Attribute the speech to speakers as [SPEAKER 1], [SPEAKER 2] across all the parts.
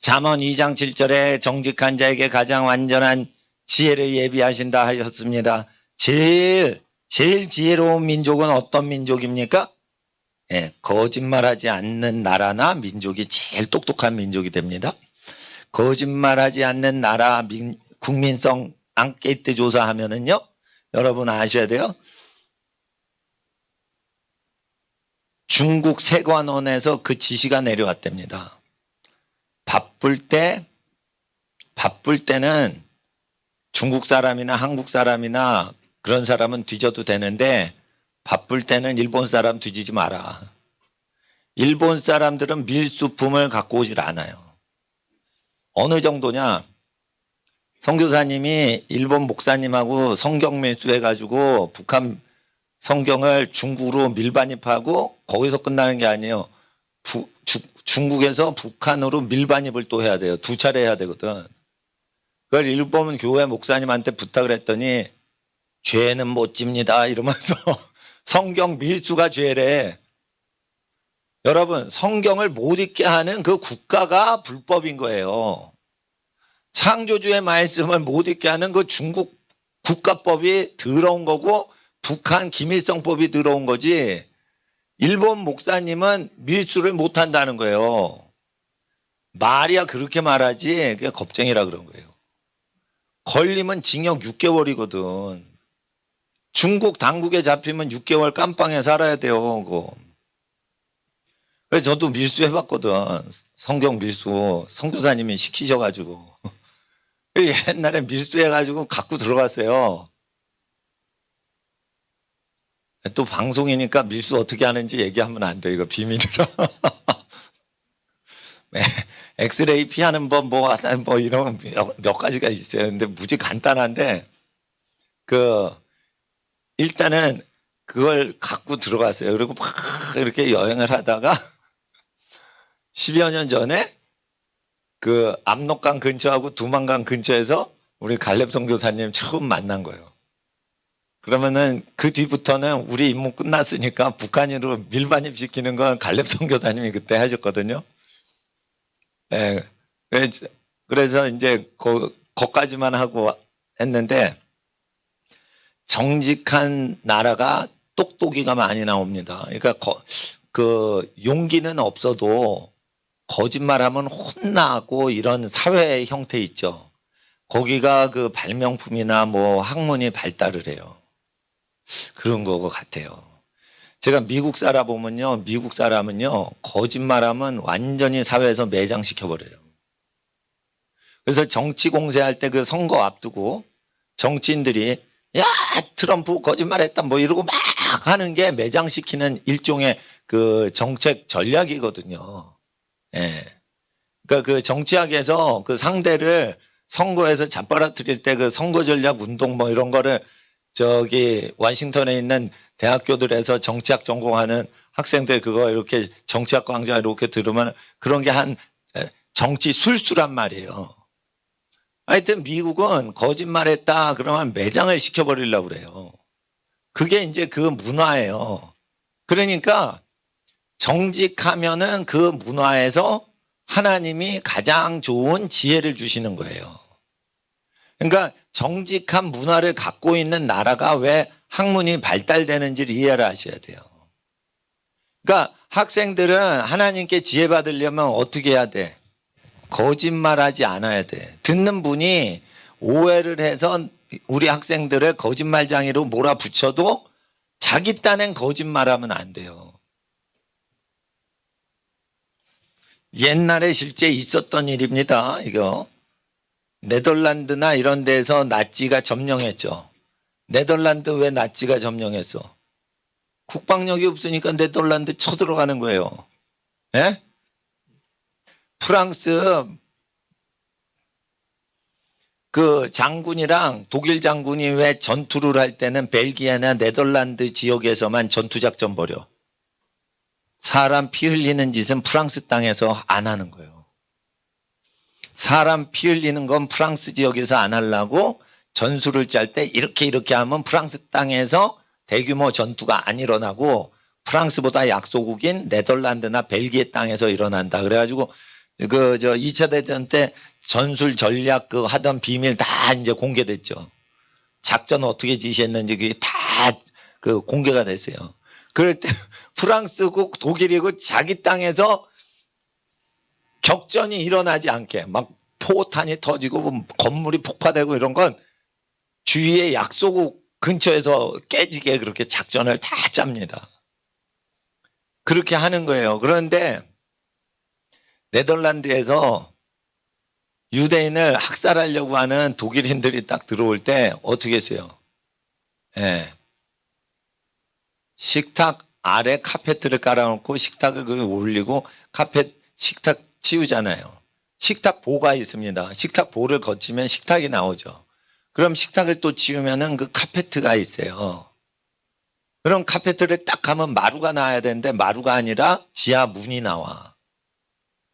[SPEAKER 1] 잠언 2장 7절에 정직한 자에게 가장 완전한 지혜를 예비하신다 하셨습니다. 제일 지혜로운 민족은 어떤 민족입니까? 예, 거짓말하지 않는 나라나 민족이 제일 똑똑한 민족이 됩니다. 거짓말하지 않는 나라 국민성 앙케이트 조사하면은요, 여러분 아셔야 돼요. 중국 세관원에서 그 지시가 내려왔답니다. 바쁠 때는 중국 사람이나 한국 사람이나 그런 사람은 뒤져도 되는데 바쁠 때는 일본 사람 뒤지지 마라. 일본 사람들은 밀수품을 갖고 오질 않아요. 어느 정도냐? 선교사님이 일본 목사님하고 성경 밀수해가지고 북한 성경을 중국으로 밀반입하고 거기서 끝나는 게 아니에요. 중국에서 북한으로 밀반입을 또 해야 돼요. 2차례 해야 되거든. 그걸 일본 교회 목사님한테 부탁을 했더니 죄는 못 집니다 이러면서 성경 밀수가 죄래. 여러분, 성경을 못 읽게 하는 그 국가가 불법인 거예요. 창조주의 말씀을 못 읽게 하는 그 중국 국가법이 더러운 거고 북한 기밀성법이 더러운 거지, 일본 목사님은 밀수를 못 한다는 거예요. 말이야 그렇게 말하지 그게 겁쟁이라 그런 거예요. 걸리면 징역 6개월이거든. 중국 당국에 잡히면 6개월 깜빵에 살아야 돼요. 그거. 그래서 저도 밀수 해봤거든. 성경 밀수. 선교사님이 시키셔가지고. 옛날에 밀수 해가지고 갖고 들어갔어요. 또 방송이니까 밀수 어떻게 하는지 얘기하면 안 돼. 이거 비밀이라. 엑스레이 피하는 법 뭐 이런 몇 가지가 있어요. 근데 무지 간단한데 일단은 그걸 갖고 들어갔어요. 그리고 막 이렇게 여행을 하다가 10여 년 전에 그 압록강 근처하고 두만강 근처에서 우리 갈렙 선교사님 처음 만난 거예요. 그러면은 그 뒤부터는 우리 임무 끝났으니까 북한으로 밀반입시키는 건 갈렙 선교사님이 그때 하셨거든요. 예. 그래서 이제 거기까지만 하고 했는데, 정직한 나라가 똑똑이가 많이 나옵니다. 그러니까 그 용기는 없어도 거짓말하면 혼나고 이런 사회 형태 있죠. 거기가 그 발명품이나 뭐 학문이 발달을 해요. 그런 거 같아요. 제가 미국 살아보면요, 미국 사람은요 거짓말하면 완전히 사회에서 매장시켜버려요. 그래서 정치 공세할 때 그 선거 앞두고 정치인들이 야 트럼프 거짓말했다 뭐 이러고 막 하는 게 매장시키는 일종의 그 정책 전략이거든요. 예. 그러니까 그 정치학에서 그 상대를 선거에서 잡아뜨릴 때 그 선거 전략 운동 뭐 이런 거를 저기 워싱턴에 있는 대학교들에서 정치학 전공하는 학생들 그거 이렇게 정치학 강좌 이렇게 들으면 그런 게 한 정치 술수란 말이에요. 하여튼 미국은 거짓말했다 그러면 매장을 시켜버리려고 그래요. 그게 이제 그 문화예요. 그러니까 정직하면은 그 문화에서 하나님이 가장 좋은 지혜를 주시는 거예요. 그러니까 정직한 문화를 갖고 있는 나라가 왜 학문이 발달되는지를 이해를 하셔야 돼요. 그러니까 학생들은 하나님께 지혜 받으려면 어떻게 해야 돼? 거짓말하지 않아야 돼. 듣는 분이 오해를 해서 우리 학생들을 거짓말쟁이로 몰아붙여도 자기 딴엔 거짓말하면 안 돼요. 옛날에 실제 있었던 일입니다. 이거 네덜란드나 이런 데서 나치가 점령했죠. 네덜란드 왜 나치가 점령했어? 국방력이 없으니까 네덜란드 쳐들어가는 거예요. 예? 프랑스 그 장군이랑 독일 장군이 왜 전투를 할 때는 벨기에나 네덜란드 지역에서만 전투작전 벌여? 사람 피 흘리는 짓은 프랑스 땅에서 안 하는 거예요. 사람 피 흘리는 건 프랑스 지역에서 안 하려고 전술을 짤 때 이렇게 하면 프랑스 땅에서 대규모 전투가 안 일어나고 프랑스보다 약소국인 네덜란드나 벨기에 땅에서 일어난다. 그래가지고 저 2차 대전 때 전술 전략 그 하던 비밀 다 이제 공개됐죠. 작전 어떻게 지시했는지 그게 다 그 공개가 됐어요. 그럴 때 프랑스고 독일이고 자기 땅에서 격전이 일어나지 않게 막 포탄이 터지고 건물이 폭파되고 이런 건 주위의 약소국 근처에서 깨지게 그렇게 작전을 다 짭니다. 그렇게 하는 거예요. 그런데 네덜란드에서 유대인을 학살하려고 하는 독일인들이 딱 들어올 때 어떻게 했어요? 예. 식탁 아래 카페트를 깔아놓고 식탁을 거기 올리고 식탁 치우잖아요. 식탁 보가 있습니다. 식탁 보를 거치면 식탁이 나오죠. 그럼 식탁을 또 치우면은 그 카페트가 있어요. 그럼 카페트를 딱 하면 마루가 나와야 되는데 마루가 아니라 지하 문이 나와.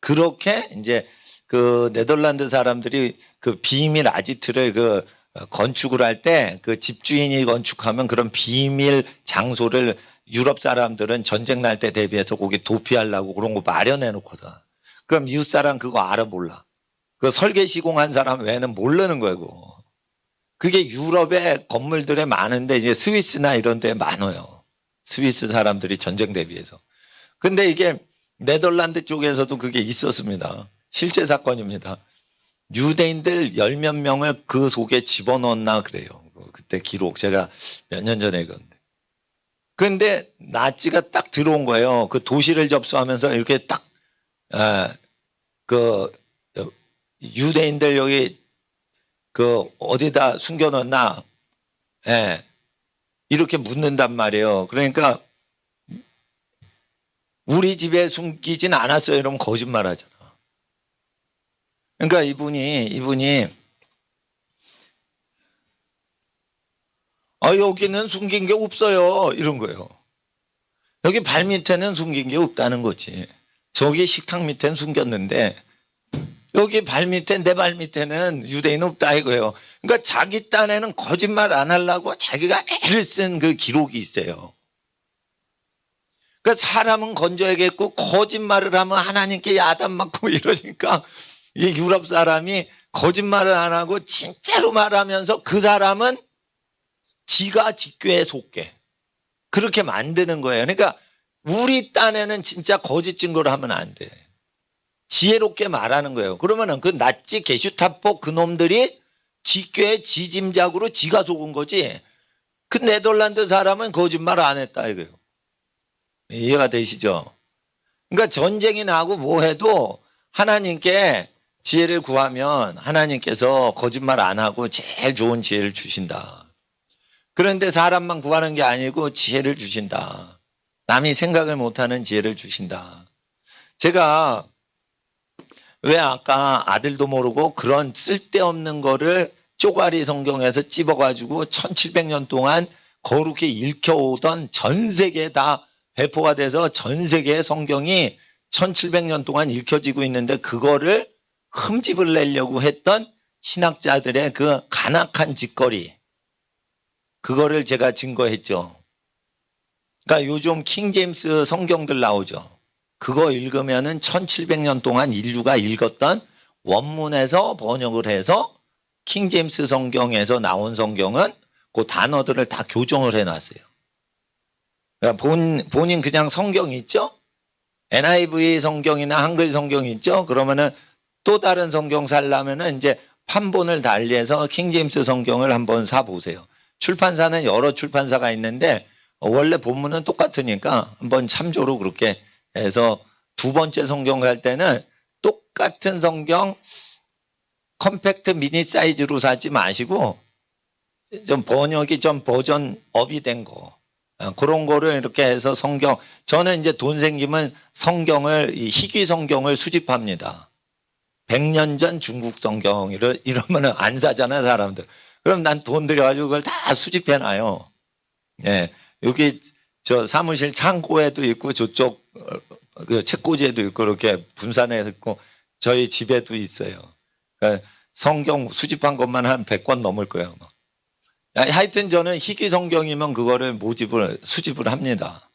[SPEAKER 1] 그렇게 이제 그 네덜란드 사람들이 그 비밀 아지트를 그 건축을 할 때 그 집주인이 건축하면 그런 비밀 장소를 유럽 사람들은 전쟁 날 때 대비해서 거기 도피하려고 그런 거 마련해 놓거든. 그럼 이웃 사람 그거 알아 몰라. 그 설계 시공한 사람 외에는 모르는 거예요. 그거. 그게 유럽의 건물들에 많은데 이제 스위스나 이런 데 많아요. 스위스 사람들이 전쟁 대비해서. 근데 이게 네덜란드 쪽에서도 그게 있었습니다. 실제 사건입니다. 유대인들 열 몇 명을 그 속에 집어넣었나 그래요. 그때 기록 제가 몇 년 전에 읽었는데. 그런데 나치가 딱 들어온 거예요. 그 도시를 접수하면서 이렇게 딱 그 유대인들 여기 그 어디다 숨겨놨나? 예. 이렇게 묻는단 말이에요. 그러니까 우리 집에 숨기진 않았어요. 이러면 거짓말 하잖아. 그러니까 이분이 여기는 숨긴 게 없어요. 이런 거예요. 여기 발 밑에는 숨긴 게 없다는 거지. 저기 식탁 밑에는 숨겼는데 여기 발 밑에 내 발 밑에는 유대인 없다 이거예요. 그러니까 자기 딴에는 거짓말 안 하려고 자기가 애를 쓴 그 기록이 있어요. 그러니까 사람은 건져야겠고 거짓말을 하면 하나님께 야단 맞고 이러니까 이 유럽 사람이 거짓말을 안 하고 진짜로 말하면서 그 사람은 지가 직교에 속게 그렇게 만드는 거예요. 그러니까 우리 딴에는 진짜 거짓 증거를 하면 안 돼. 지혜롭게 말하는 거예요. 그러면은 그 나치 게슈타포 그놈들이 직교에 지짐작으로 지가 속은 거지. 그 네덜란드 사람은 거짓말 안 했다 이거예요. 이해가 되시죠? 그러니까 전쟁이 나고 뭐 해도 하나님께 지혜를 구하면 하나님께서 거짓말 안 하고 제일 좋은 지혜를 주신다. 그런데 사람만 구하는 게 아니고 지혜를 주신다. 남이 생각을 못하는 지혜를 주신다. 제가 왜 아까 아들도 모르고 그런 쓸데없는 거를 쪼가리 성경에서 찝어가지고 1700년 동안 거룩히 읽혀오던 전 세계에 다 배포가 돼서 전 세계의 성경이 1700년 동안 읽혀지고 있는데 그거를 흠집을 내려고 했던 신학자들의 그 간악한 짓거리 그거를 제가 증거했죠. 그러니까 요즘 킹제임스 성경들 나오죠. 그거 읽으면은 1700년 동안 인류가 읽었던 원문에서 번역을 해서 킹제임스 성경에서 나온 성경은 그 단어들을 다 교정을 해놨어요. 그러니까 본인 그냥 성경 있죠? NIV 성경이나 한글 성경 있죠? 그러면은 또 다른 성경 살려면은 이제 판본을 달리해서 킹제임스 성경을 한번 사보세요. 출판사는 여러 출판사가 있는데 원래 본문은 똑같으니까 한번 참조로 그렇게 해서 두 번째 성경 갈 때는 똑같은 성경 컴팩트 미니 사이즈로 사지 마시고 좀 번역이 좀 버전업이 된 거. 그런 거를 이렇게 해서 저는 이제 돈 생기면 희귀 성경을 수집합니다. 100년 전 중국 성경, 이러면은 안 사잖아요, 사람들. 그럼 난 돈 들여가지고 그걸 다 수집해놔요. 예. 여기 저 사무실 창고에도 있고 저쪽 그 책꽂이에도 있고 이렇게 분산해 있고 저희 집에도 있어요. 그러니까 성경 수집한 것만 한 100권 넘을 거예요. 하여튼 저는 희귀 성경이면 그거를 수집을 합니다.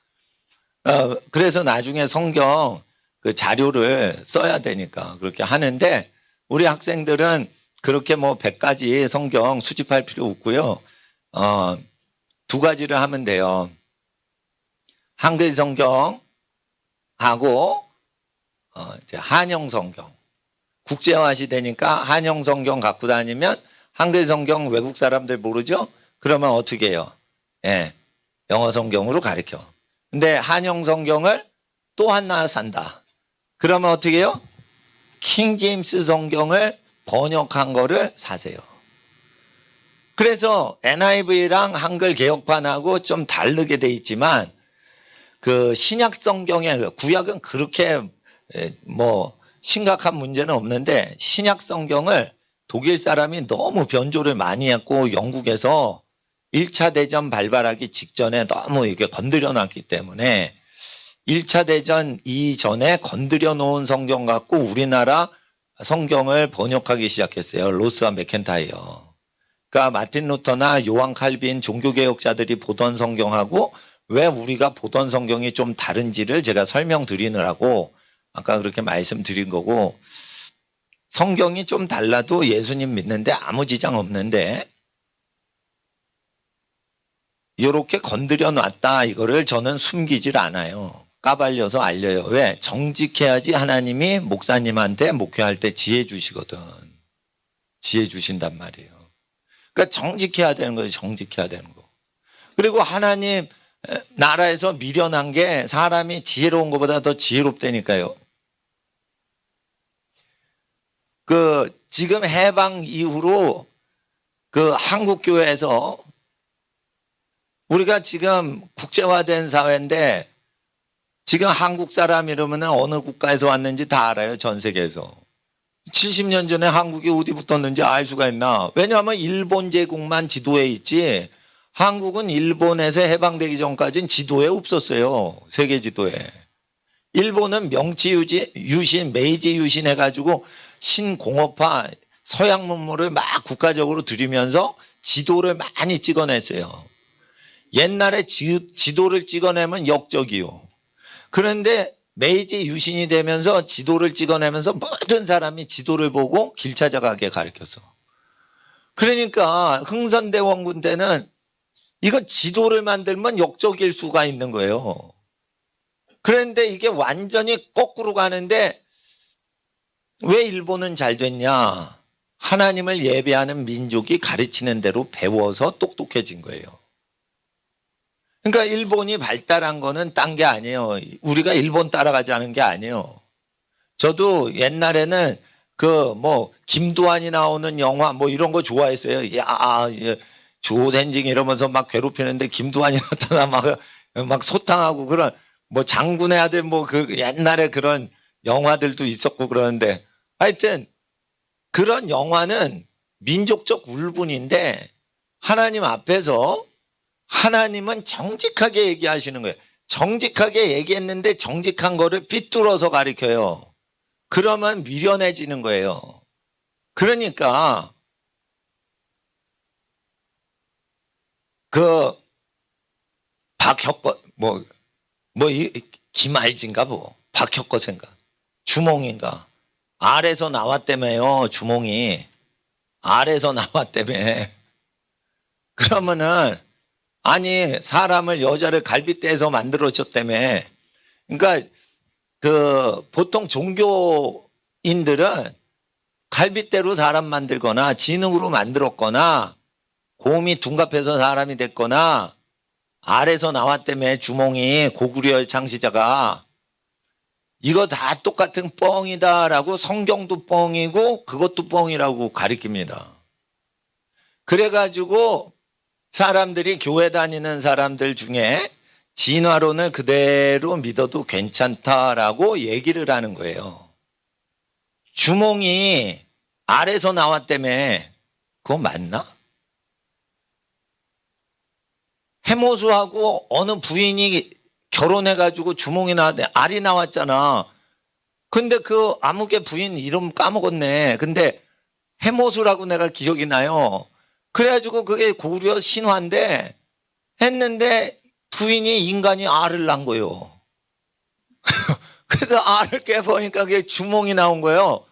[SPEAKER 1] 그래서 나중에 성경 그 자료를 써야 되니까 그렇게 하는데 우리 학생들은 그렇게 뭐 100가지 성경 수집할 필요 없고요. 두 가지를 하면 돼요. 한글 성경하고 이제 한영 성경. 국제화 시대니까 한영 성경 갖고 다니면 한글 성경 외국 사람들 모르죠? 그러면 어떻게 해요? 예, 영어 성경으로 가르쳐. 근데 한영 성경을 또 하나 산다. 그러면 어떻게 해요? 킹 제임스 성경을 번역한 거를 사세요. 그래서 NIV랑 한글 개혁판하고 좀 다르게 돼 있지만 그 신약 성경의 구약은 그렇게 뭐 심각한 문제는 없는데 신약 성경을 독일 사람이 너무 변조를 많이 했고 영국에서 1차 대전 발발하기 직전에 너무 이게 건드려 놨기 때문에 1차 대전 이전에 건드려 놓은 성경 갖고 우리나라 성경을 번역하기 시작했어요. 로스와 맥켄타이어. 그러니까 마틴 루터나 요한 칼빈 종교개혁자들이 보던 성경하고 왜 우리가 보던 성경이 좀 다른지를 제가 설명드리느라고 아까 그렇게 말씀드린 거고 성경이 좀 달라도 예수님 믿는데 아무 지장 없는데 이렇게 건드려 놨다 이거를 저는 숨기질 않아요. 까발려서 알려요. 왜? 정직해야지 하나님이 목사님한테 목회할 때 지혜 주시거든. 지혜 주신단 말이에요. 그러니까 정직해야 되는 거예요. 정직해야 되는 거. 그리고 하나님 나라에서 미련한 게 사람이 지혜로운 것보다 더 지혜롭다니까요. 그 지금 해방 이후로 그 한국 교회에서 우리가 지금 국제화된 사회인데 지금 한국 사람 이러면 어느 국가에서 왔는지 다 알아요. 전 세계에서. 70년 전에 한국이 어디 붙었는지 알 수가 있나. 왜냐하면 일본 제국만 지도에 있지 한국은 일본에서 해방되기 전까지는 지도에 없었어요. 세계 지도에. 일본은 명치 유신, 메이지 유신 해가지고 신공업화 서양 문물을 막 국가적으로 들이면서 지도를 많이 찍어냈어요. 옛날에 지도를 찍어내면 역적이요. 그런데 메이지 유신이 되면서 지도를 찍어내면서 모든 사람이 지도를 보고 길 찾아가게 가르쳤어. 그러니까 흥선대원군 때는 이거 지도를 만들면 역적일 수가 있는 거예요. 그런데 이게 완전히 거꾸로 가는데 왜 일본은 잘 됐냐? 하나님을 예배하는 민족이 가르치는 대로 배워서 똑똑해진 거예요. 그러니까 일본이 발달한 거는 딴 게 아니에요. 우리가 일본 따라가자는 게 아니에요. 저도 옛날에는 그 뭐 김두한이 나오는 영화 뭐 이런 거 좋아했어요. 야, 조센징 이러면서 막 괴롭히는데 김두한이 나타나 막 소탕하고 그런 뭐 장군의 아들 뭐 그 옛날에 그런 영화들도 있었고 그러는데 하여튼 그런 영화는 민족적 울분인데 하나님 앞에서 하나님은 정직하게 얘기하시는 거예요. 정직하게 얘기했는데 정직한 거를 삐뚤어서 가리켜요. 그러면 미련해지는 거예요. 그러니까 그 박혁거 김알진가 뭐 박혁거생가 주몽인가 알에서 나왔다며요. 주몽이 알에서 나왔다며. 그러면은 아니 사람을 여자를 갈빗대에서 만들어줬다며. 그러니까 그 보통 종교인들은 갈빗대로 사람 만들거나 지능으로 만들었거나 곰이 둔갑해서 사람이 됐거나 알에서 나왔다며. 주몽이 고구려의 창시자가 이거 다 똑같은 뻥이다라고 성경도 뻥이고 그것도 뻥이라고 가리킵니다. 그래가지고 사람들이 교회 다니는 사람들 중에 진화론을 그대로 믿어도 괜찮다라고 얘기를 하는 거예요. 주몽이 알에서 나왔다며. 그거 맞나? 해모수하고 어느 부인이 결혼해가지고 주몽이 나왔는데 알이 나왔잖아. 근데 그 아무개 부인 이름 까먹었네. 근데 해모수라고 내가 기억이 나요. 그래가지고 그게 고구려 신화인데 했는데 부인이 인간이 알을 낳은 거예요. 그래서 알을 깨보니까 그게 주몽이 나온 거예요.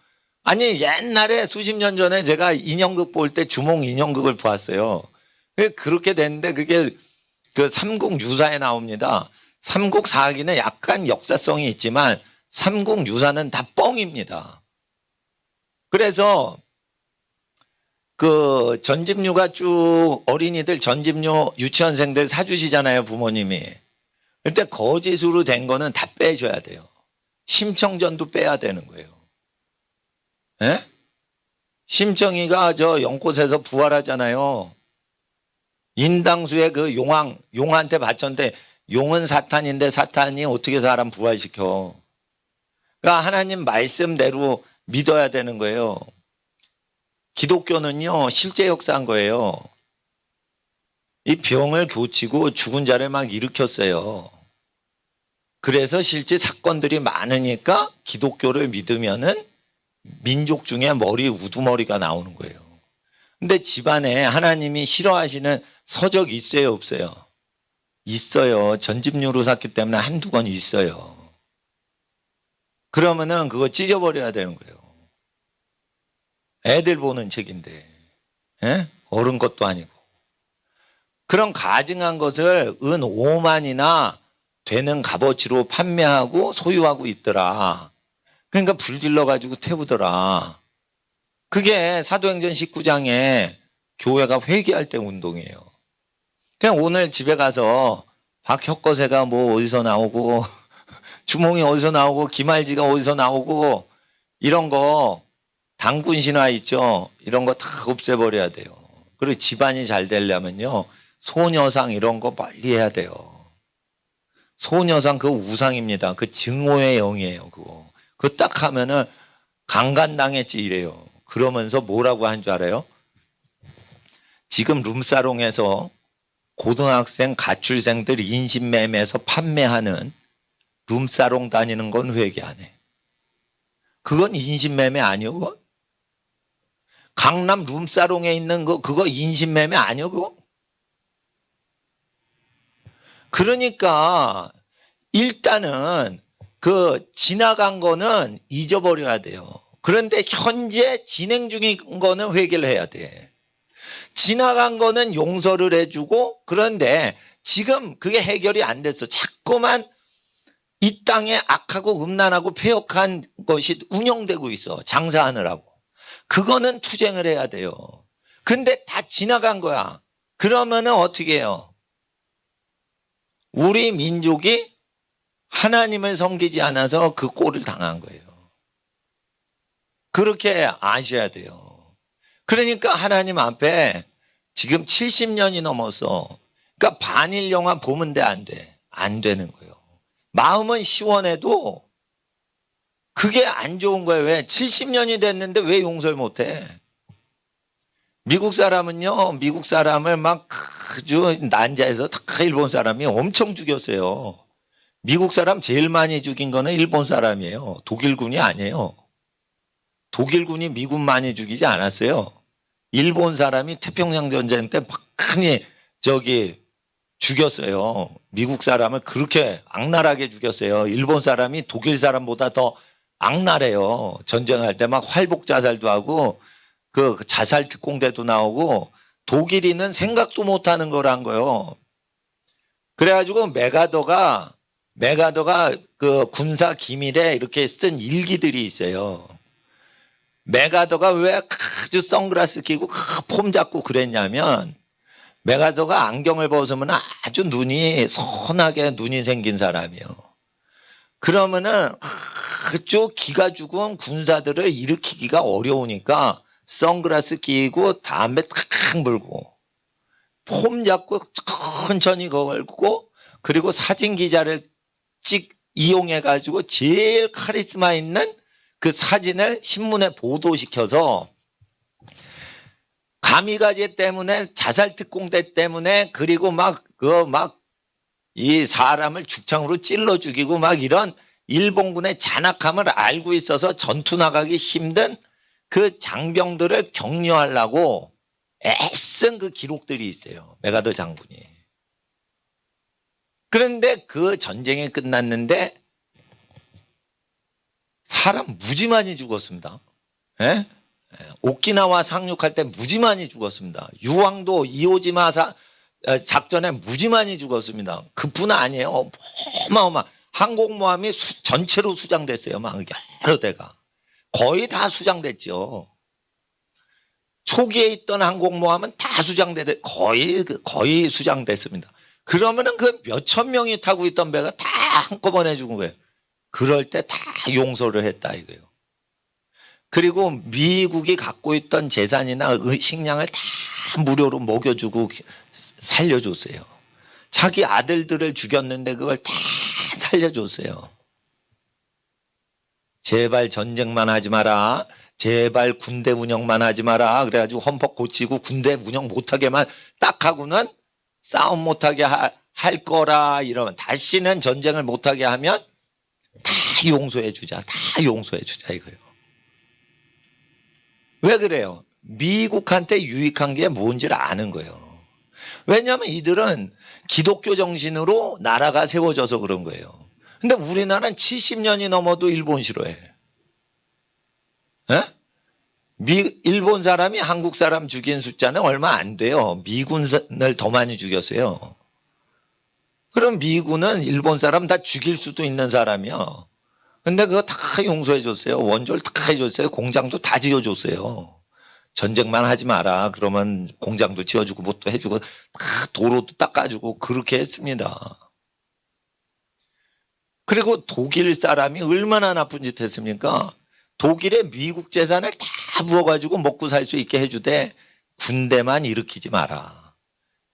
[SPEAKER 1] 아니, 옛날에 수십 년 전에 제가 인형극 볼 때 주몽 인형극을 보았어요. 그렇게 됐는데 그게 그 삼국유사에 나옵니다. 삼국사기는 약간 역사성이 있지만 삼국유사는 다 뻥입니다. 그래서 그 전집류가 쭉 어린이들 전집류 유치원생들 사주시잖아요, 부모님이. 근데 거짓으로 된 거는 다 빼줘야 돼요. 심청전도 빼야 되는 거예요. 예? 심청이가 저 연꽃에서 부활하잖아요. 인당수의 그 용한테 바쳤는데 용은 사탄인데 사탄이 어떻게 사람 부활시켜. 그러니까 하나님 말씀대로 믿어야 되는 거예요. 기독교는요, 실제 역사한 거예요. 이 병을 고치고 죽은 자를 막 일으켰어요. 그래서 실제 사건들이 많으니까 기독교를 믿으면은 민족 중에 머리 우두머리가 나오는 거예요. 근데 집안에 하나님이 싫어하시는 서적 있어요, 없어요? 있어요. 전집류로 샀기 때문에 한두 건 있어요. 그러면은 그거 찢어버려야 되는 거예요. 애들 보는 책인데, 예? 어른 것도 아니고. 그런 가증한 것을 은 5만이나 되는 값어치로 판매하고 소유하고 있더라. 그러니까 불질러가지고 태우더라. 그게 사도행전 19장에 교회가 회개할 때 운동이에요. 그냥 오늘 집에 가서 박혁거세가 뭐 어디서 나오고 주몽이 어디서 나오고 기말지가 어디서 나오고 이런 거 당군 신화 있죠. 이런 거 다 없애버려야 돼요. 그리고 집안이 잘 되려면요. 소녀상 이런 거 빨리 해야 돼요. 소녀상 그거 우상입니다. 그 증오의 영이에요. 그거 딱 하면은 강간당했지 이래요. 그러면서 뭐라고 한 줄 알아요? 지금 룸사롱에서 고등학생 가출생들 인신매매해서 판매하는 룸사롱 다니는 건 회개 안 해. 그건 인신매매 아니요, 그거? 강남 룸사롱에 있는 거, 그거 인신매매 아니요, 그거? 그러니까, 일단은, 그, 지나간 거는 잊어버려야 돼요. 그런데 현재 진행 중인 거는 회개를 해야 돼. 지나간 거는 용서를 해주고, 그런데 지금 그게 해결이 안 됐어. 자꾸만 이 땅에 악하고 음란하고 폐역한 것이 운영되고 있어. 장사하느라고. 그거는 투쟁을 해야 돼요. 근데 다 지나간 거야. 그러면은 어떻게 해요? 우리 민족이 하나님을 섬기지 않아서 그 꼴을 당한 거예요. 그렇게 아셔야 돼요. 그러니까 하나님 앞에 지금 70년이 넘었어. 그러니까 반일 영화 보면 돼, 안 돼? 안 되는 거예요. 마음은 시원해도 그게 안 좋은 거예요. 왜? 70년이 됐는데 왜 용서를 못 해? 미국 사람은요, 미국 사람을 막 아주 난자해서 다 일본 사람이 엄청 죽였어요. 미국 사람 제일 많이 죽인 거는 일본 사람이에요. 독일군이 아니에요. 독일군이 미군 많이 죽이지 않았어요. 일본 사람이 태평양 전쟁 때 많이 죽였어요. 미국 사람을 그렇게 악랄하게 죽였어요. 일본 사람이 독일 사람보다 더 악랄해요. 전쟁할 때 막 활복 자살도 하고 그 자살 특공대도 나오고 독일인은 생각도 못하는 거란 거예요. 그래가지고 메가더가 그 군사 기밀에 이렇게 쓴 일기들이 있어요. 메가더가 왜 아주 선글라스 끼고 폼 잡고 그랬냐면 메가더가 안경을 벗으면 아주 눈이 선하게 눈이 생긴 사람이에요. 그러면은 아주 기가 죽은 군사들을 일으키기가 어려우니까 선글라스 끼고 담배 탁 물고 폼 잡고 천천히 걸고 그리고 사진 기자를 이용해 가지고 제일 카리스마 있는 그 사진을 신문에 보도시켜서 가미가제 때문에 자살 특공대 때문에 그리고 이 사람을 죽창으로 찔러 죽이고 막 이런 일본군의 잔악함을 알고 있어서 전투 나가기 힘든 그 장병들을 격려하려고 애쓴 그 기록들이 있어요. 메가더 장군이. 그런데 그 전쟁이 끝났는데 사람 무지 많이 죽었습니다. 예? 오키나와 상륙할 때 무지 많이 죽었습니다. 유황도 이오지마 작전에 무지 많이 죽었습니다. 그뿐 아니에요. 어마어마 항공모함이 전체로 수장됐어요. 막 여러 대가. 거의 다 수장됐죠. 초기에 있던 항공모함은 다 거의 수장됐습니다. 그러면은 그 몇천 명이 타고 있던 배가 다 한꺼번에 죽은 거예요. 그럴 때 다 용서를 했다 이거예요. 그리고 미국이 갖고 있던 재산이나 식량을 다 무료로 먹여주고 살려줬어요. 자기 아들들을 죽였는데 그걸 다 살려줬어요. 제발 전쟁만 하지 마라. 제발 군대 운영만 하지 마라. 그래가지고 헌법 고치고 군대 운영 못하게만 딱 하고는 싸움 못하게 할 거라 이러면 다시는 전쟁을 못하게 하면 다 용서해 주자. 다 용서해 주자 이거예요. 왜 그래요? 미국한테 유익한 게 뭔지를 아는 거예요. 왜냐하면 이들은 기독교 정신으로 나라가 세워져서 그런 거예요. 근데 우리나라는 70년이 넘어도 일본 싫어해. 에? 일본 사람이 한국 사람 죽인 숫자는 얼마 안 돼요. 미군을 더 많이 죽였어요. 그럼 미군은 일본 사람 다 죽일 수도 있는 사람이야. 근데 그거 다 용서해 줬어요. 원조를 다 해줬어요. 공장도 다 지어줬어요. 전쟁만 하지 마라. 그러면 공장도 지어주고 뭣도 해주고 다 도로도 닦아주고 그렇게 했습니다. 그리고 독일 사람이 얼마나 나쁜 짓 했습니까? 독일에 미국 재산을 다 부어가지고 먹고 살 수 있게 해주되 군대만 일으키지 마라.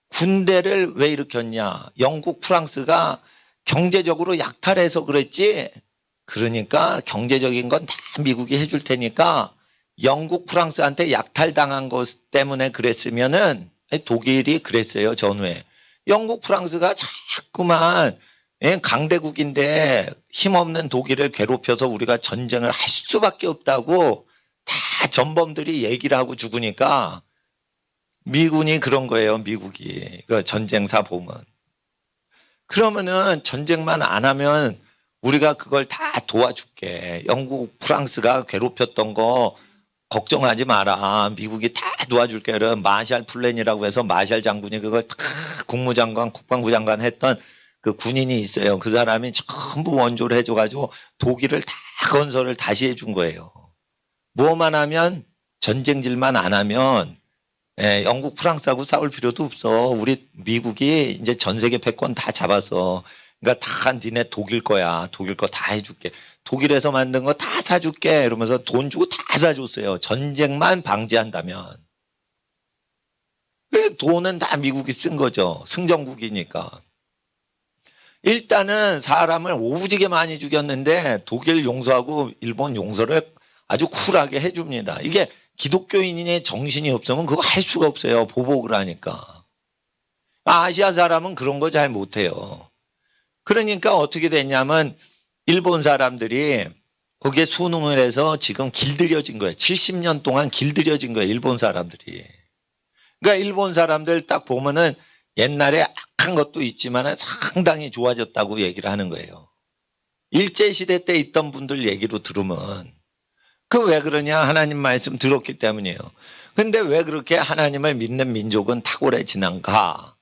[SPEAKER 1] 군대를 왜 일으켰냐? 영국, 프랑스가 경제적으로 약탈해서 그랬지. 그러니까 경제적인 건 다 미국이 해줄 테니까 영국, 프랑스한테 약탈당한 것 때문에 그랬으면은 독일이 그랬어요. 전후에. 영국, 프랑스가 자꾸만 강대국인데 힘없는 독일을 괴롭혀서 우리가 전쟁을 할 수밖에 없다고 다 전범들이 얘기를 하고 죽으니까 미군이 그런 거예요. 미국이. 그 전쟁사 보면. 그러면은 전쟁만 안 하면 우리가 그걸 다 도와줄게. 영국, 프랑스가 괴롭혔던 거 걱정하지 마라. 미국이 다 도와줄게. 그런 마샬 플랜이라고 해서 마샬 장군이 그걸 다 국무장관, 국방부 장관 했던 그 군인이 있어요. 그 사람이 전부 원조를 해줘가지고 독일을 다 건설을 다시 해준 거예요. 뭐만 하면 전쟁질만 안 하면 영국, 프랑스하고 싸울 필요도 없어. 우리 미국이 이제 전 세계 패권 다 잡았어. 그러니까 다 니네 독일 거야. 독일 거 다 해줄게. 독일에서 만든 거 다 사줄게. 이러면서 돈 주고 다 사줬어요. 전쟁만 방지한다면. 그래 돈은 다 미국이 쓴 거죠. 승전국이니까. 일단은 사람을 오지게 많이 죽였는데 독일 용서하고 일본 용서를 아주 쿨하게 해줍니다. 이게 기독교인의 정신이 없으면 그거 할 수가 없어요. 보복을 하니까. 아시아 사람은 그런 거 잘 못해요. 그러니까 어떻게 됐냐면 일본 사람들이 거기에 순응을 해서 지금 길들여진 거예요. 70년 동안 길들여진 거예요. 일본 사람들이. 그러니까 일본 사람들 딱 보면은 옛날에 악한 것도 있지만 상당히 좋아졌다고 얘기를 하는 거예요. 일제시대 때 있던 분들 얘기로 들으면 그 왜 그러냐? 하나님 말씀 들었기 때문이에요. 근데 왜 그렇게 하나님을 믿는 민족은 탁월해지는가?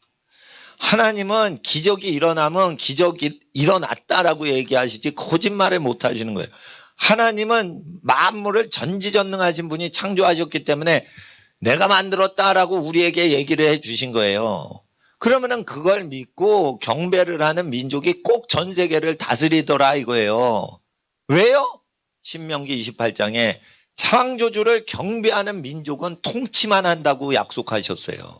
[SPEAKER 1] 하나님은 기적이 일어나면 기적이 일어났다라고 얘기하시지 거짓말을 못 하시는 거예요. 하나님은 만물을 전지전능하신 분이 창조하셨기 때문에 내가 만들었다라고 우리에게 얘기를 해 주신 거예요. 그러면은 그걸 믿고 경배를 하는 민족이 꼭 전 세계를 다스리더라 이거예요. 왜요? 신명기 28장에 창조주를 경배하는 민족은 통치만 한다고 약속하셨어요.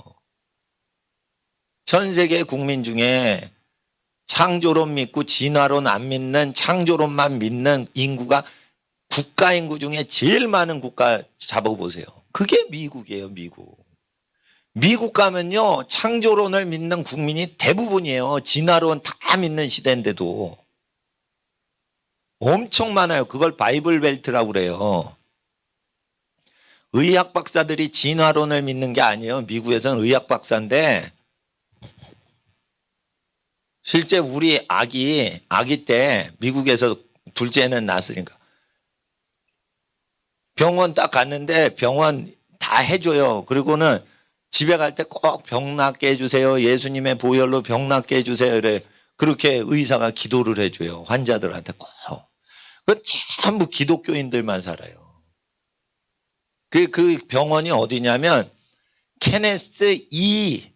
[SPEAKER 1] 전 세계 국민 중에 창조론 믿고 진화론 안 믿는 창조론만 믿는 인구가 국가 인구 중에 제일 많은 국가 잡아보세요. 그게 미국이에요. 미국. 미국 가면요. 창조론을 믿는 국민이 대부분이에요. 진화론 다 믿는 시대인데도. 엄청 많아요. 그걸 바이블 벨트라고 그래요. 의학 박사들이 진화론을 믿는 게 아니에요. 미국에서는 의학 박사인데 실제 우리 아기 때 미국에서 둘째는 낳았으니까 병원 딱 갔는데 병원 다 해줘요. 그리고는 집에 갈 때 꼭 병 낫게 해주세요. 예수님의 보혈로 병 낫게 해주세요. 이래. 그렇게 의사가 기도를 해줘요. 환자들한테 꼭. 그 전부 기독교인들만 살아요. 그 병원이 어디냐면 케네스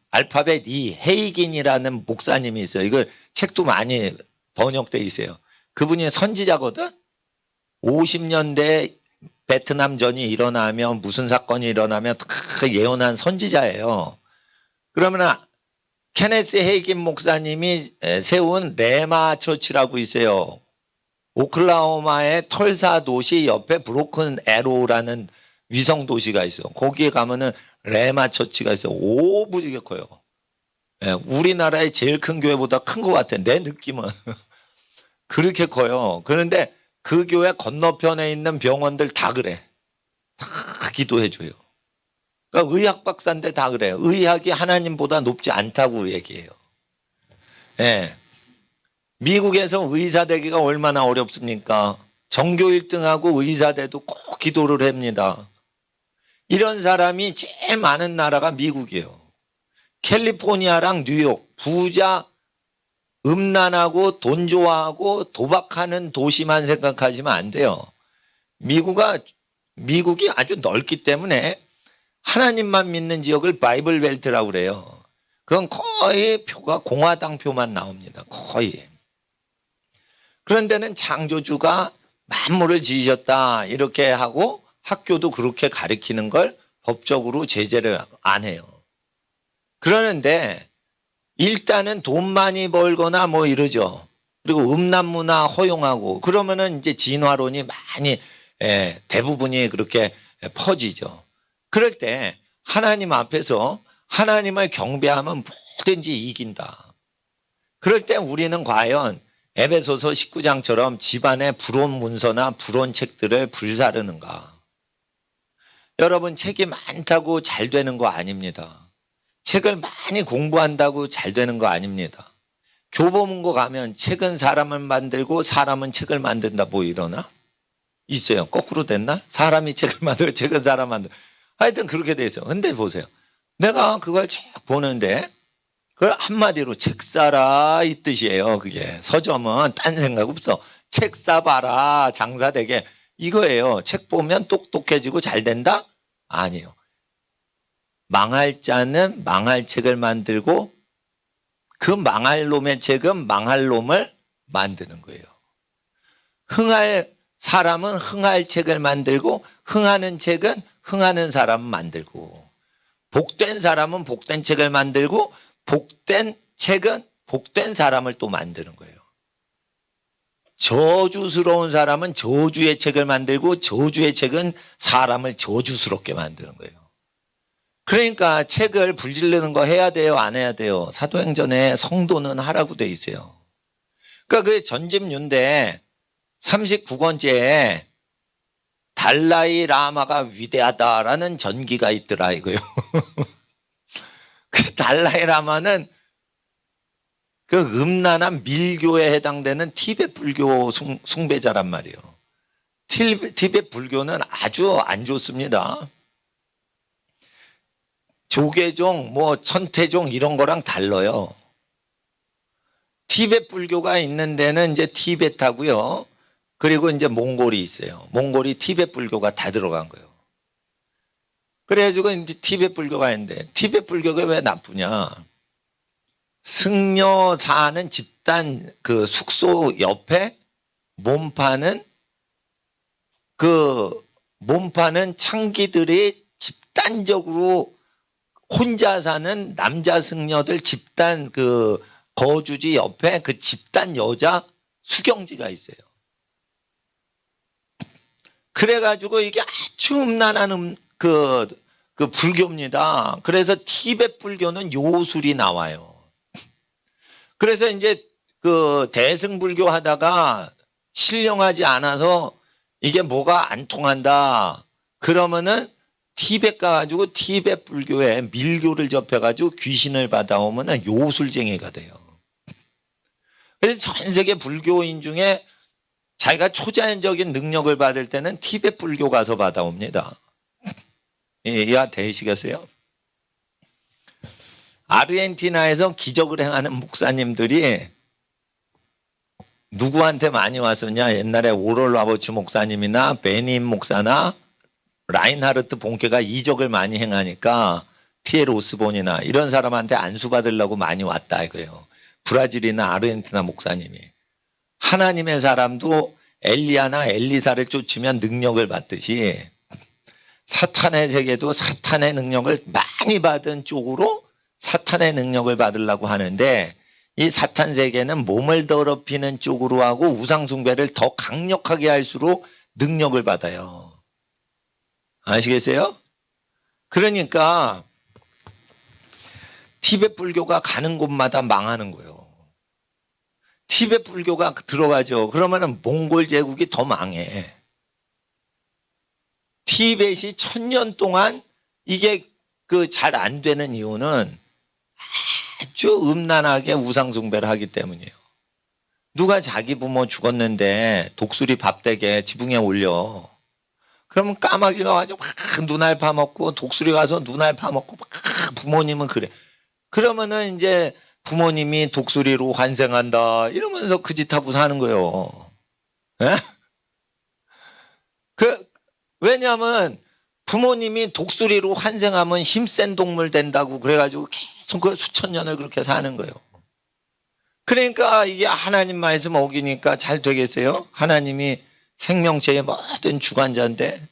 [SPEAKER 1] 알파벳 헤이긴이라는 목사님이 있어요. 이거 책도 많이 번역돼 있어요. 그분이 선지자거든. 50년대 베트남전이 일어나면 무슨 사건이 일어나면 다 예언한 선지자예요. 그러면 케네스 헤이긴 목사님이 세운 레마 처치라고 있어요. 오클라호마의 털사 도시 옆에 브로큰 에로라는 위성 도시가 있어요. 거기에 가면은 레마 처치가 있어요. 오부지게 커요. 예, 우리나라의 제일 큰 교회보다 큰 것 같아. 내 느낌은. 그렇게 커요. 그런데 그 교회 건너편에 있는 병원들 다 그래. 다 기도해줘요. 그러니까 의학 박사인데 다 그래요. 의학이 하나님보다 높지 않다고 얘기해요. 예. 미국에서 의사 되기가 얼마나 어렵습니까? 전교 1등하고 의사 돼도 꼭 기도를 합니다. 이런 사람이 제일 많은 나라가 미국이에요. 캘리포니아랑 뉴욕, 부자, 음란하고 돈 좋아하고 도박하는 도시만 생각하시면 안 돼요. 미국이 아주 넓기 때문에 하나님만 믿는 지역을 바이블 벨트라고 그래요. 그건 거의 표가 공화당 표만 나옵니다. 거의. 그런 데는 창조주가 만물을 지으셨다 이렇게 하고 학교도 그렇게 가르치는 걸 법적으로 제재를 안 해요. 그러는데 일단은 돈 많이 벌거나 뭐 이러죠. 그리고 음란문화 허용하고 그러면은 이제 진화론이 많이 대부분이 그렇게 퍼지죠. 그럴 때 하나님 앞에서 하나님을 경배하면 뭐든지 이긴다. 그럴 때 우리는 과연 에베소서 19장처럼 집안에 불온 문서나 불온 책들을 불사르는가? 여러분 책이 많다고 잘 되는 거 아닙니다. 책을 많이 공부한다고 잘 되는 거 아닙니다. 교보문고 가면 책은 사람을 만들고 사람은 책을 만든다 뭐 이러나? 있어요. 거꾸로 됐나? 사람이 책을 만들고 책은 사람 만들고 하여튼 그렇게 돼 있어요. 근데 보세요. 내가 그걸 쭉 보는데 그걸 한마디로 책 사라 이 뜻이에요. 그게 서점은 딴 생각 없어. 책 사봐라 장사되게 이거예요. 책 보면 똑똑해지고 잘 된다? 아니에요. 망할 자는 망할 책을 만들고 그 망할 놈의 책은 망할 놈을 만드는 거예요. 흥할 사람은 흥할 책을 만들고 흥하는 책은 흥하는 사람을 만들고 복된 사람은 복된 책을 만들고 복된 책은 복된 사람을 또 만드는 거예요. 저주스러운 사람은 저주의 책을 만들고 저주의 책은 사람을 저주스럽게 만드는 거예요. 그러니까 책을 불질르는 거 해야 돼요? 안 해야 돼요? 사도행전에 성도는 하라고 돼 있어요. 그러니까 그 전집윤대 39권째에 달라이 라마가 위대하다라는 전기가 있더라 이거요. 그 달라이 라마는 그 음란한 밀교에 해당되는 티베트 불교 숭배자란 말이에요. 티베트 불교는 아주 안 좋습니다. 조계종, 뭐 천태종 이런 거랑 달라요. 티베트 불교가 있는 데는 이제 티베트하고요. 그리고 이제 몽골이 있어요. 몽골이 티베트 불교가 다 들어간 거예요. 그래가지고 이제 티베트 불교가 있는데 티베트 불교가 왜 나쁘냐? 승려 사는 집단 그 숙소 옆에 몸파는 창기들이 집단적으로 혼자 사는 남자 승려들 집단 그 거주지 옆에 그 집단 여자 수경지가 있어요. 그래가지고 이게 아주 음란한 그 불교입니다. 그래서 티베트 불교는 요술이 나와요. 그래서 이제 그 대승불교 하다가 신령하지 않아서 이게 뭐가 안 통한다. 그러면은 티베트 가가지고 티베트 불교에 밀교를 접해가지고 귀신을 받아오면은 요술쟁이가 돼요. 그래서 전 세계 불교인 중에 자기가 초자연적인 능력을 받을 때는 티베트 불교 가서 받아옵니다. 이해가 되시겠어요? 아르헨티나에서 기적을 행하는 목사님들이 누구한테 많이 왔었냐? 옛날에 오럴 라버츠 목사님이나 베닌 목사나 라인하르트 본케가 이적을 많이 행하니까 티엘 오스본이나 이런 사람한테 안수 받으려고 많이 왔다 이거예요. 브라질이나 아르헨티나 목사님이. 하나님의 사람도 엘리야나 엘리사를 쫓으면 능력을 받듯이 사탄의 세계도 사탄의 능력을 많이 받은 쪽으로 사탄의 능력을 받으려고 하는데 이 사탄 세계는 몸을 더럽히는 쪽으로 하고 우상숭배를 더 강력하게 할수록 능력을 받아요. 아시겠어요? 그러니까 티베트 불교가 가는 곳마다 망하는 거예요. 티베트 불교가 들어가죠. 그러면은 몽골 제국이 더 망해. 티베트이 1000년 동안 이게 잘 안 되는 이유는 아주 음란하게 우상숭배를 하기 때문이에요. 누가 자기 부모 죽었는데 독수리 밥대게 지붕에 올려. 그러면 까마귀가 와서 막 눈알 파먹고 독수리 가서 눈알 파먹고 막 부모님은 그래. 그러면은 이제 부모님이 독수리로 환생한다 이러면서 그 짓 하고 사는 거예요. 예? 왜냐하면 부모님이 독수리로 환생하면 힘센 동물 된다고 그래가지고 계속 그 수천 년을 그렇게 사는 거예요. 그러니까 이게 하나님 말씀 어기니까 잘 되겠어요? 하나님이 생명체의 모든 주관자인데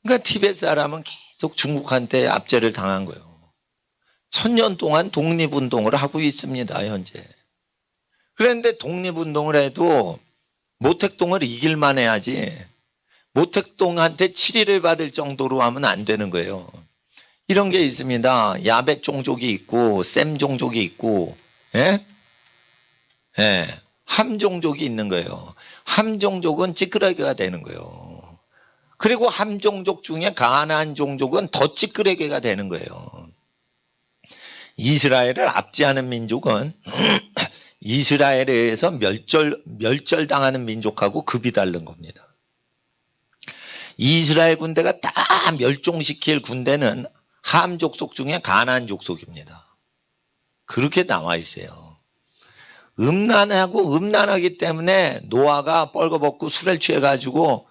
[SPEAKER 1] 그러니까 티베트 사람은 계속 중국한테 압제를 당한 거예요. 1000년 동안 독립운동을 하고 있습니다. 현재. 그런데 독립운동을 해도 모택동을 이길만 해야지 모택동한테 치리를 받을 정도로 하면 안 되는 거예요. 이런 게 있습니다. 야벳 종족이 있고 셈 종족이 있고 예? 예. 함 종족이 있는 거예요. 함 종족은 찌끄레기가 되는 거예요. 그리고 함 종족 중에 가나안 종족은 더 찌끄레기가 되는 거예요. 이스라엘을 압제하는 민족은 이스라엘에 의해서 멸절당하는 민족하고 급이 다른 겁니다. 이스라엘 군대가 다 멸종시킬 군대는 함 족속 중에 가나안 족속입니다. 그렇게 나와 있어요. 음란하기 때문에 노아가 뻘거벗고 술을 취해가지고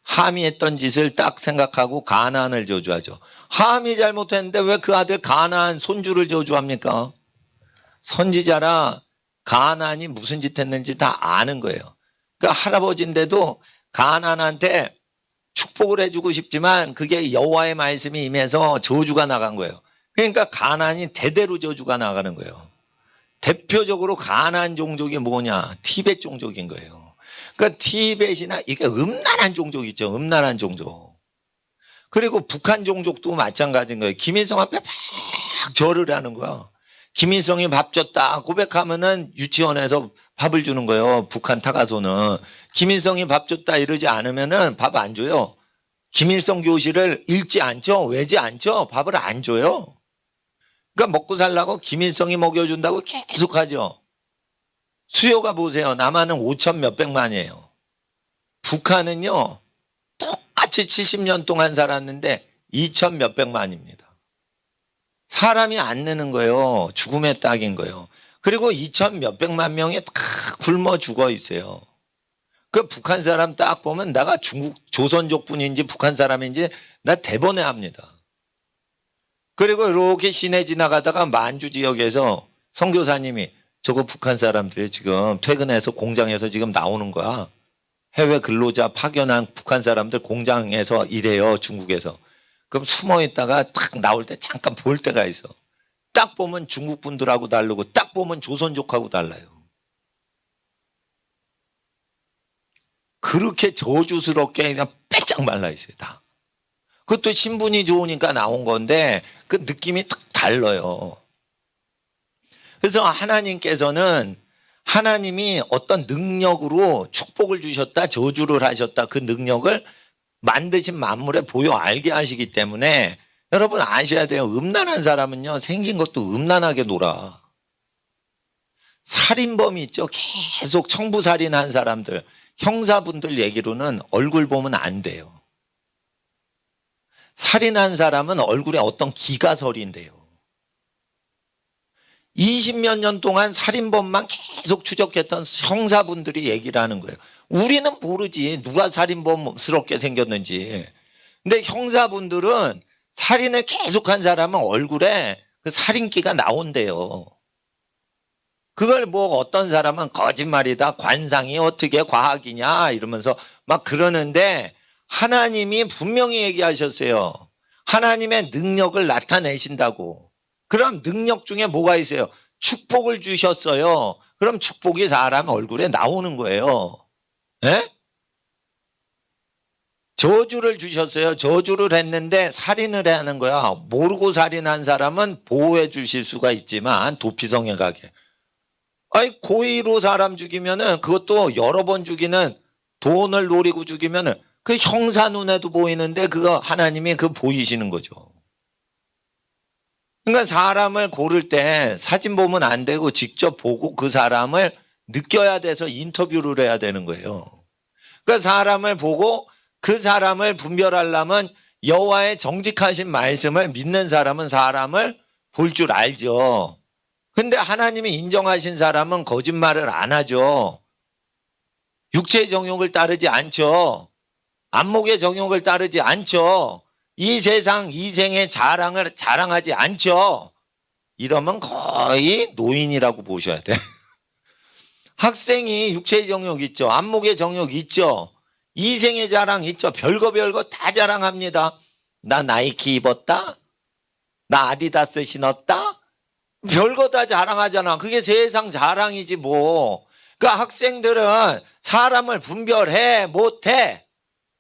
[SPEAKER 1] 함이 했던 짓을 딱 생각하고 가나안을 저주하죠. 함이 잘못했는데 왜 그 아들 가나안 손주를 저주합니까? 선지자라 가나안이 무슨 짓 했는지 다 아는 거예요. 그러니까 할아버지인데도 가나안한테 축복을 해주고 싶지만 그게 여호와의 말씀이 임해서 저주가 나간 거예요. 그러니까 가나안이 대대로 저주가 나가는 거예요. 대표적으로 가나안 종족이 뭐냐? 티베트 종족인 거예요. 그러니까 티베트이나 이게 음란한 종족 있죠. 음란한 종족. 그리고 북한 종족도 마찬가지인 거예요. 김일성 앞에 막 절을 하는 거야. 김일성이 밥 줬다 고백하면은 유치원에서 밥을 주는 거예요. 북한 타가소는. 김일성이 밥 줬다 이러지 않으면은 밥 안 줘요. 김일성 교실을 읽지 않죠. 외지 않죠. 밥을 안 줘요. 그러니까 먹고 살라고 김일성이 먹여준다고 계속 하죠. 수요가 보세요. 남한은 5천 몇백만이에요. 북한은요. 똑같이 70년 동안 살았는데 2천 몇백만입니다. 사람이 안 느는 거예요. 죽음의 딱인 거예요. 그리고 2천 몇백만 명이 다 굶어 죽어 있어요. 그 북한 사람 딱 보면 내가 중국 조선족 분인지 북한 사람인지 나 대번에 합니다. 그리고 이렇게 시내 지나가다가 만주 지역에서 선교사님이 저거 북한 사람들이 지금 퇴근해서 공장에서 지금 나오는 거야. 해외 근로자 파견한 북한 사람들 공장에서 일해요. 중국에서. 그럼 숨어 있다가 탁 나올 때 잠깐 볼 때가 있어. 딱 보면 중국 분들하고 다르고 딱 보면 조선족하고 달라요. 그렇게 저주스럽게 그냥 빼짝 말라 있어요. 다. 그것도 신분이 좋으니까 나온 건데 그 느낌이 딱 달라요. 그래서 하나님께서는 하나님이 어떤 능력으로 축복을 주셨다 저주를 하셨다 그 능력을 만드신 만물에 보여 알게 하시기 때문에 여러분 아셔야 돼요. 음란한 사람은요 생긴 것도 음란하게 놀아. 살인범이 있죠. 계속 청부살인한 사람들 형사분들 얘기로는 얼굴 보면 안 돼요. 살인한 사람은 얼굴에 어떤 기가 서린대요. 20몇 년 동안 살인범만 계속 추적했던 형사분들이 얘기를 하는 거예요. 우리는 모르지 누가 살인범스럽게 생겼는지. 근데 형사분들은 살인을 계속한 사람은 얼굴에 그 살인기가 나온대요. 그걸 뭐 어떤 사람은 거짓말이다, 관상이 어떻게 과학이냐 이러면서 막 그러는데 하나님이 분명히 얘기하셨어요. 하나님의 능력을 나타내신다고. 그럼 능력 중에 뭐가 있어요? 축복을 주셨어요. 그럼 축복이 사람 얼굴에 나오는 거예요. 예? 저주를 주셨어요. 저주를 했는데 살인을 하는 거야. 모르고 살인한 사람은 보호해 주실 수가 있지만 도피성에 가게. 아니 고의로 사람 죽이면은 그것도 여러 번 죽이는 돈을 노리고 죽이면은 그 형사 눈에도 보이는데 그거 하나님이 그 보이시는 거죠. 그러니까 사람을 고를 때 사진 보면 안 되고 직접 보고 그 사람을 느껴야 돼서 인터뷰를 해야 되는 거예요. 그러니까 사람을 보고 그 사람을 분별하려면 여호와의 정직하신 말씀을 믿는 사람은 사람을 볼 줄 알죠. 근데 하나님이 인정하신 사람은 거짓말을 안 하죠. 육체의 정욕을 따르지 않죠. 안목의 정욕을 따르지 않죠. 이 세상 이생의 자랑을 자랑하지 않죠. 이러면 거의 노인이라고 보셔야 돼. 학생이 육체의 정욕 있죠. 안목의 정욕 있죠. 이생의 자랑 있죠. 별거 다 자랑합니다. 나 나이키 입었다. 나 아디다스 신었다. 별거 다 자랑하잖아. 그게 세상 자랑이지 뭐. 그러니까 학생들은 사람을 분별해 못해.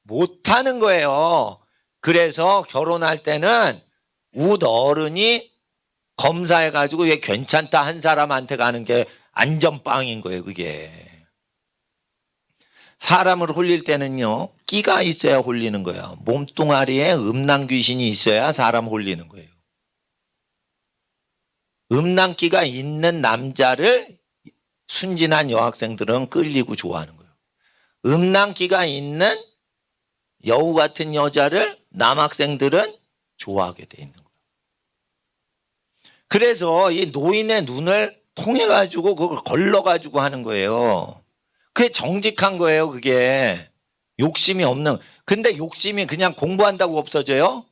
[SPEAKER 1] 못하는 거예요. 그래서 결혼할 때는 웃 어른이 검사해가지고 얘 괜찮다 한 사람한테 가는 게 안전빵인 거예요. 그게. 사람을 홀릴 때는요. 끼가 있어야 홀리는 거야. 몸뚱아리에 음란 귀신이 있어야 사람 홀리는 거예요. 음란기가 있는 남자를 순진한 여학생들은 끌리고 좋아하는 거예요. 음란기가 있는 여우 같은 여자를 남학생들은 좋아하게 돼 있는 거예요. 그래서 이 노인의 눈을 통해 가지고 그걸 걸러 가지고 하는 거예요. 그게 정직한 거예요. 그게 욕심이 없는. 근데 욕심이 그냥 공부한다고 없어져요?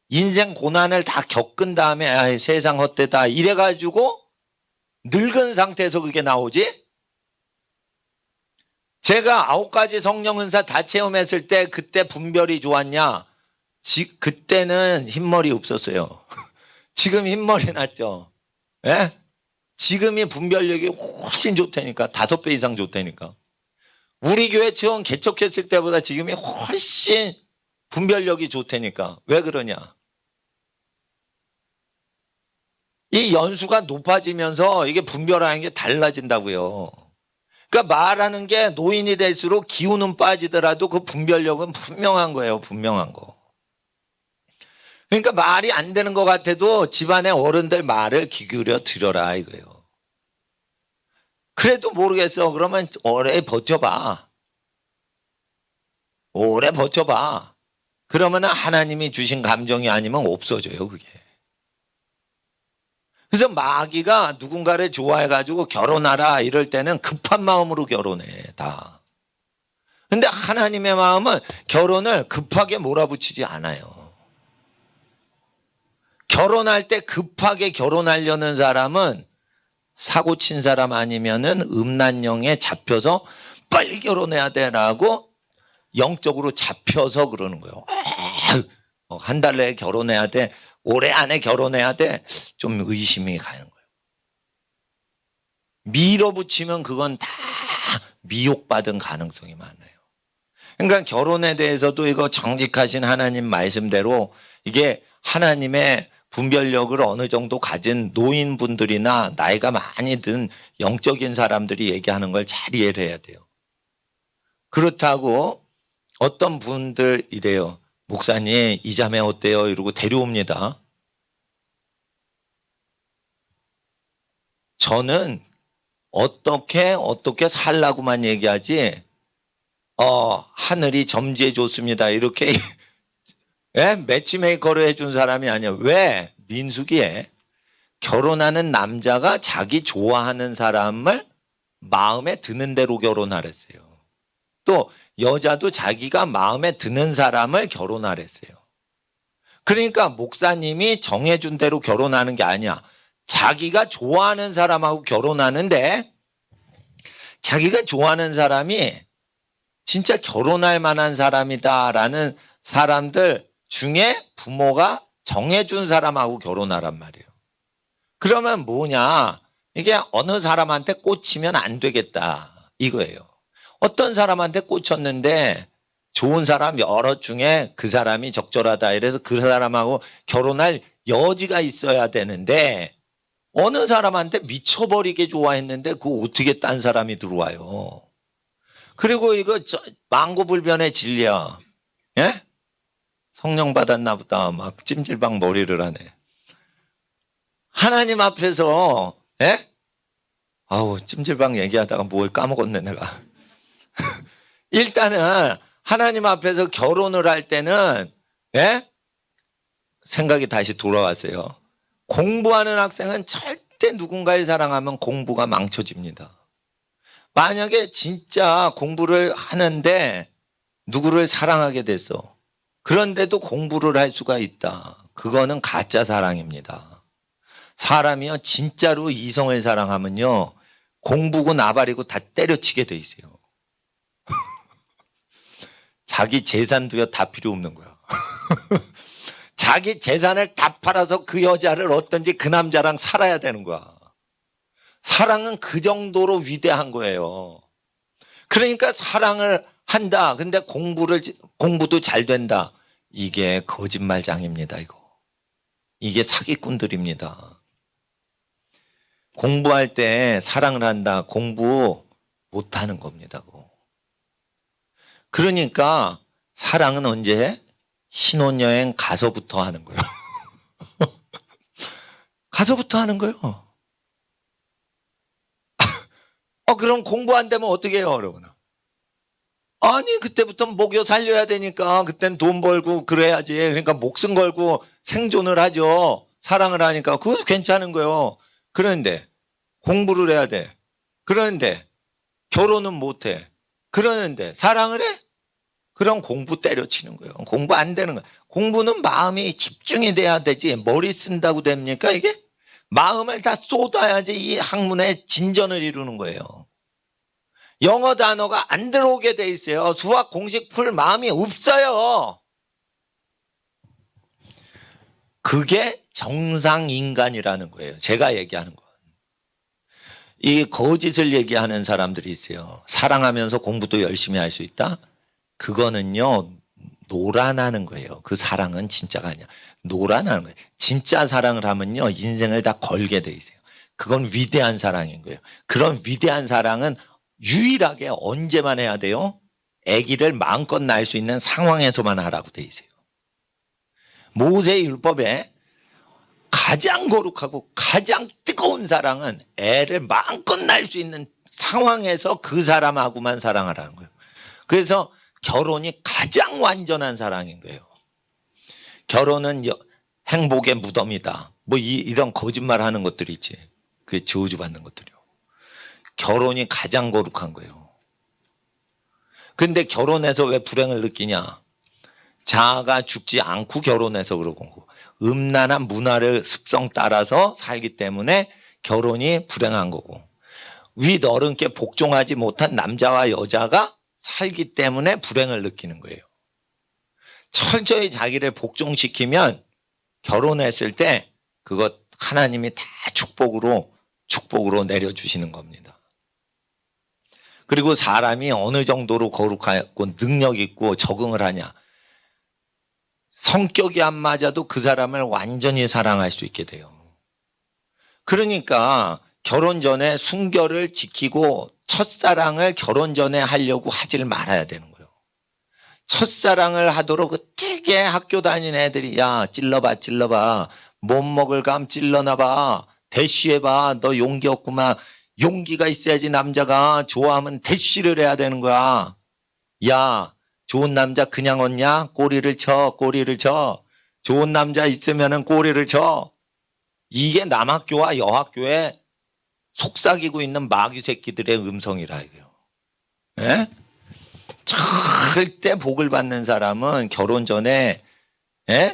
[SPEAKER 1] 인생 고난을 다 겪은 다음에 아, 세상 헛되다 이래 가지고 늙은 상태에서 그게 나오지? 제가 9가지 성령 은사 다 체험했을 때 그때 분별이 좋았냐? 그때는 흰머리 없었어요. 지금 흰머리 났죠. 예? 지금이 분별력이 훨씬 좋다니까. 5배 이상 좋다니까. 우리 교회 처음 개척했을 때보다 지금이 훨씬 분별력이 좋다니까. 왜 그러냐? 이 연수가 높아지면서 이게 분별하는 게 달라진다고요. 그러니까 말하는 게 노인이 될수록 기운은 빠지더라도 그 분별력은 분명한 거예요. 분명한 거. 그러니까 말이 안 되는 것 같아도 집안의 어른들 말을 귀 기울여 들어라 이거예요. 그래도 모르겠어. 그러면 오래 버텨봐. 오래 버텨봐. 그러면 하나님이 주신 감정이 아니면 없어져요. 그게. 그래서 마귀가 누군가를 좋아해가지고 결혼하라 이럴 때는 급한 마음으로 결혼해. 다. 근데 하나님의 마음은 결혼을 급하게 몰아붙이지 않아요. 결혼할 때 급하게 결혼하려는 사람은 사고 친 사람 아니면은 음란령에 잡혀서 빨리 결혼해야 돼라고 영적으로 잡혀서 그러는 거예요. 한 달 내에 결혼해야 돼. 올해 안에 결혼해야 돼. 좀 의심이 가는 거예요. 밀어붙이면 그건 다 미혹받은 가능성이 많아요. 그러니까 결혼에 대해서도 이거 정직하신 하나님 말씀대로 이게 하나님의 분별력을 어느 정도 가진 노인분들이나 나이가 많이 든 영적인 사람들이 얘기하는 걸 잘 이해를 해야 돼요. 그렇다고 어떤 분들 이래요. 목사님 이 자매 어때요? 이러고 데려옵니다. 저는 어떻게 살라고만 얘기하지 하늘이 점지해 줬습니다. 이렇게 예? 매치메이커를 해준 사람이 아니야. 왜? 민수기에 결혼하는 남자가 자기 좋아하는 사람을 마음에 드는 대로 결혼하랬어요. 또 여자도 자기가 마음에 드는 사람을 결혼하랬어요. 그러니까 목사님이 정해준 대로 결혼하는 게 아니야. 자기가 좋아하는 사람하고 결혼하는데 자기가 좋아하는 사람이 진짜 결혼할 만한 사람이다라는 사람들 중에 부모가 정해준 사람하고 결혼하란 말이에요. 그러면 뭐냐? 이게 어느 사람한테 꽂히면 안 되겠다 이거예요. 어떤 사람한테 꽂혔는데 좋은 사람 여러 중에 그 사람이 적절하다 이래서 그 사람하고 결혼할 여지가 있어야 되는데 어느 사람한테 미쳐버리게 좋아했는데 그거 어떻게 딴 사람이 들어와요. 그리고 이거 망고불변의 진리야. 예? 성령 받았나 보다 막 찜질방 머리를 하네. 하나님 앞에서 예? 아우 찜질방 얘기하다가 뭘 까먹었네 내가. 일단은 하나님 앞에서 결혼을 할 때는 예? 생각이 다시 돌아왔어요. 공부하는 학생은 절대 누군가를 사랑하면 공부가 망쳐집니다. 만약에 진짜 공부를 하는데 누구를 사랑하게 됐어. 그런데도 공부를 할 수가 있다. 그거는 가짜 사랑입니다. 사람이요 진짜로 이성을 사랑하면요 공부고 나발이고 다 때려치게 돼 있어요. 자기 재산도요 다 필요 없는 거야. 자기 재산을 다 팔아서 그 여자를 어떤지 그 남자랑 살아야 되는 거야. 사랑은 그 정도로 위대한 거예요. 그러니까 사랑을 한다. 근데 공부도 잘 된다. 이게 거짓말장입니다, 이거. 이게 사기꾼들입니다. 공부할 때 사랑을 한다. 공부 못하는 겁니다. 그거. 그러니까 사랑은 언제? 신혼여행 가서부터 하는 거예요. 가서부터 하는 거예요. 그럼 공부 안 되면 어떻게 해요, 여러분? 아니, 그때부터 먹여 살려야 되니까, 그땐 돈 벌고 그래야지. 그러니까 목숨 걸고 생존을 하죠. 사랑을 하니까. 그것도 괜찮은 거예요. 그런데, 공부를 해야 돼. 그러는데, 결혼은 못 해. 그러는데, 사랑을 해? 그럼 공부 때려치는 거예요. 공부 안 되는 거예요. 공부는 마음이 집중이 돼야 되지. 머리 쓴다고 됩니까, 이게? 마음을 다 쏟아야지 이 학문의 진전을 이루는 거예요. 영어 단어가 안 들어오게 돼 있어요. 수학 공식 풀 마음이 없어요. 그게 정상 인간이라는 거예요. 제가 얘기하는 건. 이 거짓을 얘기하는 사람들이 있어요. 사랑하면서 공부도 열심히 할 수 있다? 그거는요. 노란하는 거예요. 그 사랑은 진짜가 아니야. 노란하는 거예요. 진짜 사랑을 하면요. 인생을 다 걸게 돼 있어요. 그건 위대한 사랑인 거예요. 그런 위대한 사랑은 유일하게 언제만 해야 돼요? 아기를 마음껏 낳을 수 있는 상황에서만 하라고 돼 있어요. 모세의 율법에 가장 거룩하고 가장 뜨거운 사랑은 애를 마음껏 낳을 수 있는 상황에서 그 사람하고만 사랑하라는 거예요. 그래서 결혼이 가장 완전한 사랑인 거예요. 결혼은 행복의 무덤이다. 뭐 이런 거짓말 하는 것들이 있지. 그게 저주받는 것들이요. 결혼이 가장 거룩한 거예요. 근데 결혼해서 왜 불행을 느끼냐? 자아가 죽지 않고 결혼해서 그러고 음란한 문화를 습성 따라서 살기 때문에 결혼이 불행한 거고 윗어른께 복종하지 못한 남자와 여자가 살기 때문에 불행을 느끼는 거예요. 철저히 자기를 복종시키면 결혼했을 때 그것 하나님이 다 축복으로 내려주시는 겁니다. 그리고 사람이 어느 정도로 거룩하고 능력 있고 적응을 하냐. 성격이 안 맞아도 그 사람을 완전히 사랑할 수 있게 돼요. 그러니까 결혼 전에 순결을 지키고 첫사랑을 결혼 전에 하려고 하질 말아야 되는 거예요. 첫사랑을 하도록 되게 학교 다니는 애들이 야 찔러봐 못 먹을 감 찔러놔봐 대쉬해봐 너 용기 없구만 용기가 있어야지 남자가 좋아하면 대쉬를 해야 되는 거야. 야, 좋은 남자 그냥 얻냐? 꼬리를 쳐, 꼬리를 쳐. 좋은 남자 있으면은 꼬리를 쳐. 이게 남학교와 여학교에 속삭이고 있는 마귀 새끼들의 음성이라 이거요. 예? 절대 복을 받는 사람은 결혼 전에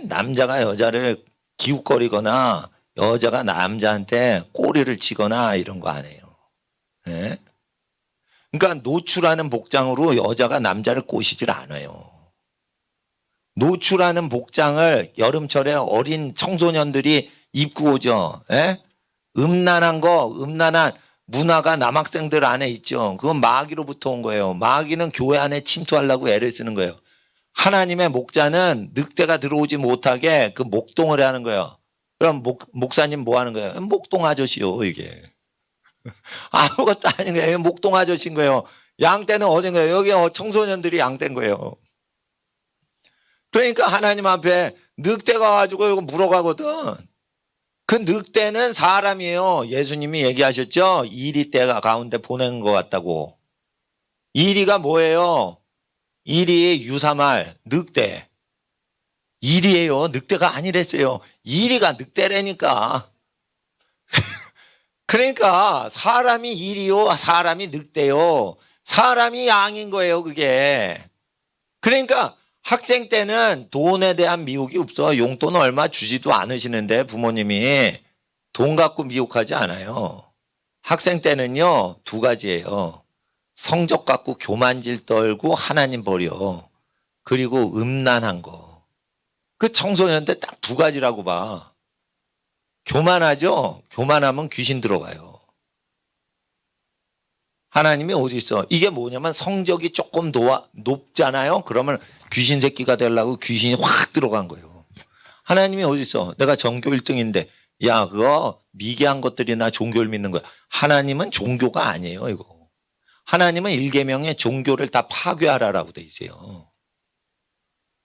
[SPEAKER 1] 남자가 여자를 기웃거리거나 여자가 남자한테 꼬리를 치거나 이런 거 안 해요. 예? 그러니까 노출하는 복장으로 여자가 남자를 꼬시질 않아요. 노출하는 복장을 여름철에 어린 청소년들이 입고 오죠. 예? 음란한 문화가 남학생들 안에 있죠. 그건 마귀로부터 온 거예요. 마귀는 교회 안에 침투하려고 애를 쓰는 거예요. 하나님의 목자는 늑대가 들어오지 못하게 그 목동을 하는 거예요. 그럼 목사님 뭐 하는 거예요? 목동 아저씨요, 이게. 아무것도 아닌 거예요. 목동 아저씨인 거예요. 양떼는 어딘 거예요? 여기 청소년들이 양떼인 거예요. 그러니까 하나님 앞에 늑대가 와가지고 이거 물어가거든. 그 늑대는 사람이에요. 예수님이 얘기하셨죠? 이리 떼가 가운데 보낸 것 같다고. 이리가 뭐예요? 이리 유사말, 늑대. 이리예요. 늑대가 아니랬어요. 이리가 늑대라니까. 그러니까 사람이 이리요, 사람이 늑대요. 사람이 양인 거예요, 그게. 그러니까 학생 때는 돈에 대한 미혹이 없어. 용돈 얼마 주지도 않으시는데 부모님이 돈 갖고 미혹하지 않아요. 학생 때는요, 두 가지예요. 성적 갖고 교만질 떨고 하나님 버려. 그리고 음란한 거. 그 청소년 때 딱 두 가지라고 봐. 교만하죠? 교만하면 귀신 들어가요. 하나님이 어디 있어? 이게 뭐냐면 성적이 조금 높잖아요? 그러면 귀신 새끼가 되려고 귀신이 확 들어간 거예요. 하나님이 어디 있어? 내가 전교 1등인데 야 그거 미개한 것들이나 종교를 믿는 거야. 하나님은 종교가 아니에요 이거. 하나님은 일계명에 종교를 다 파괴하라라고 돼 있어요.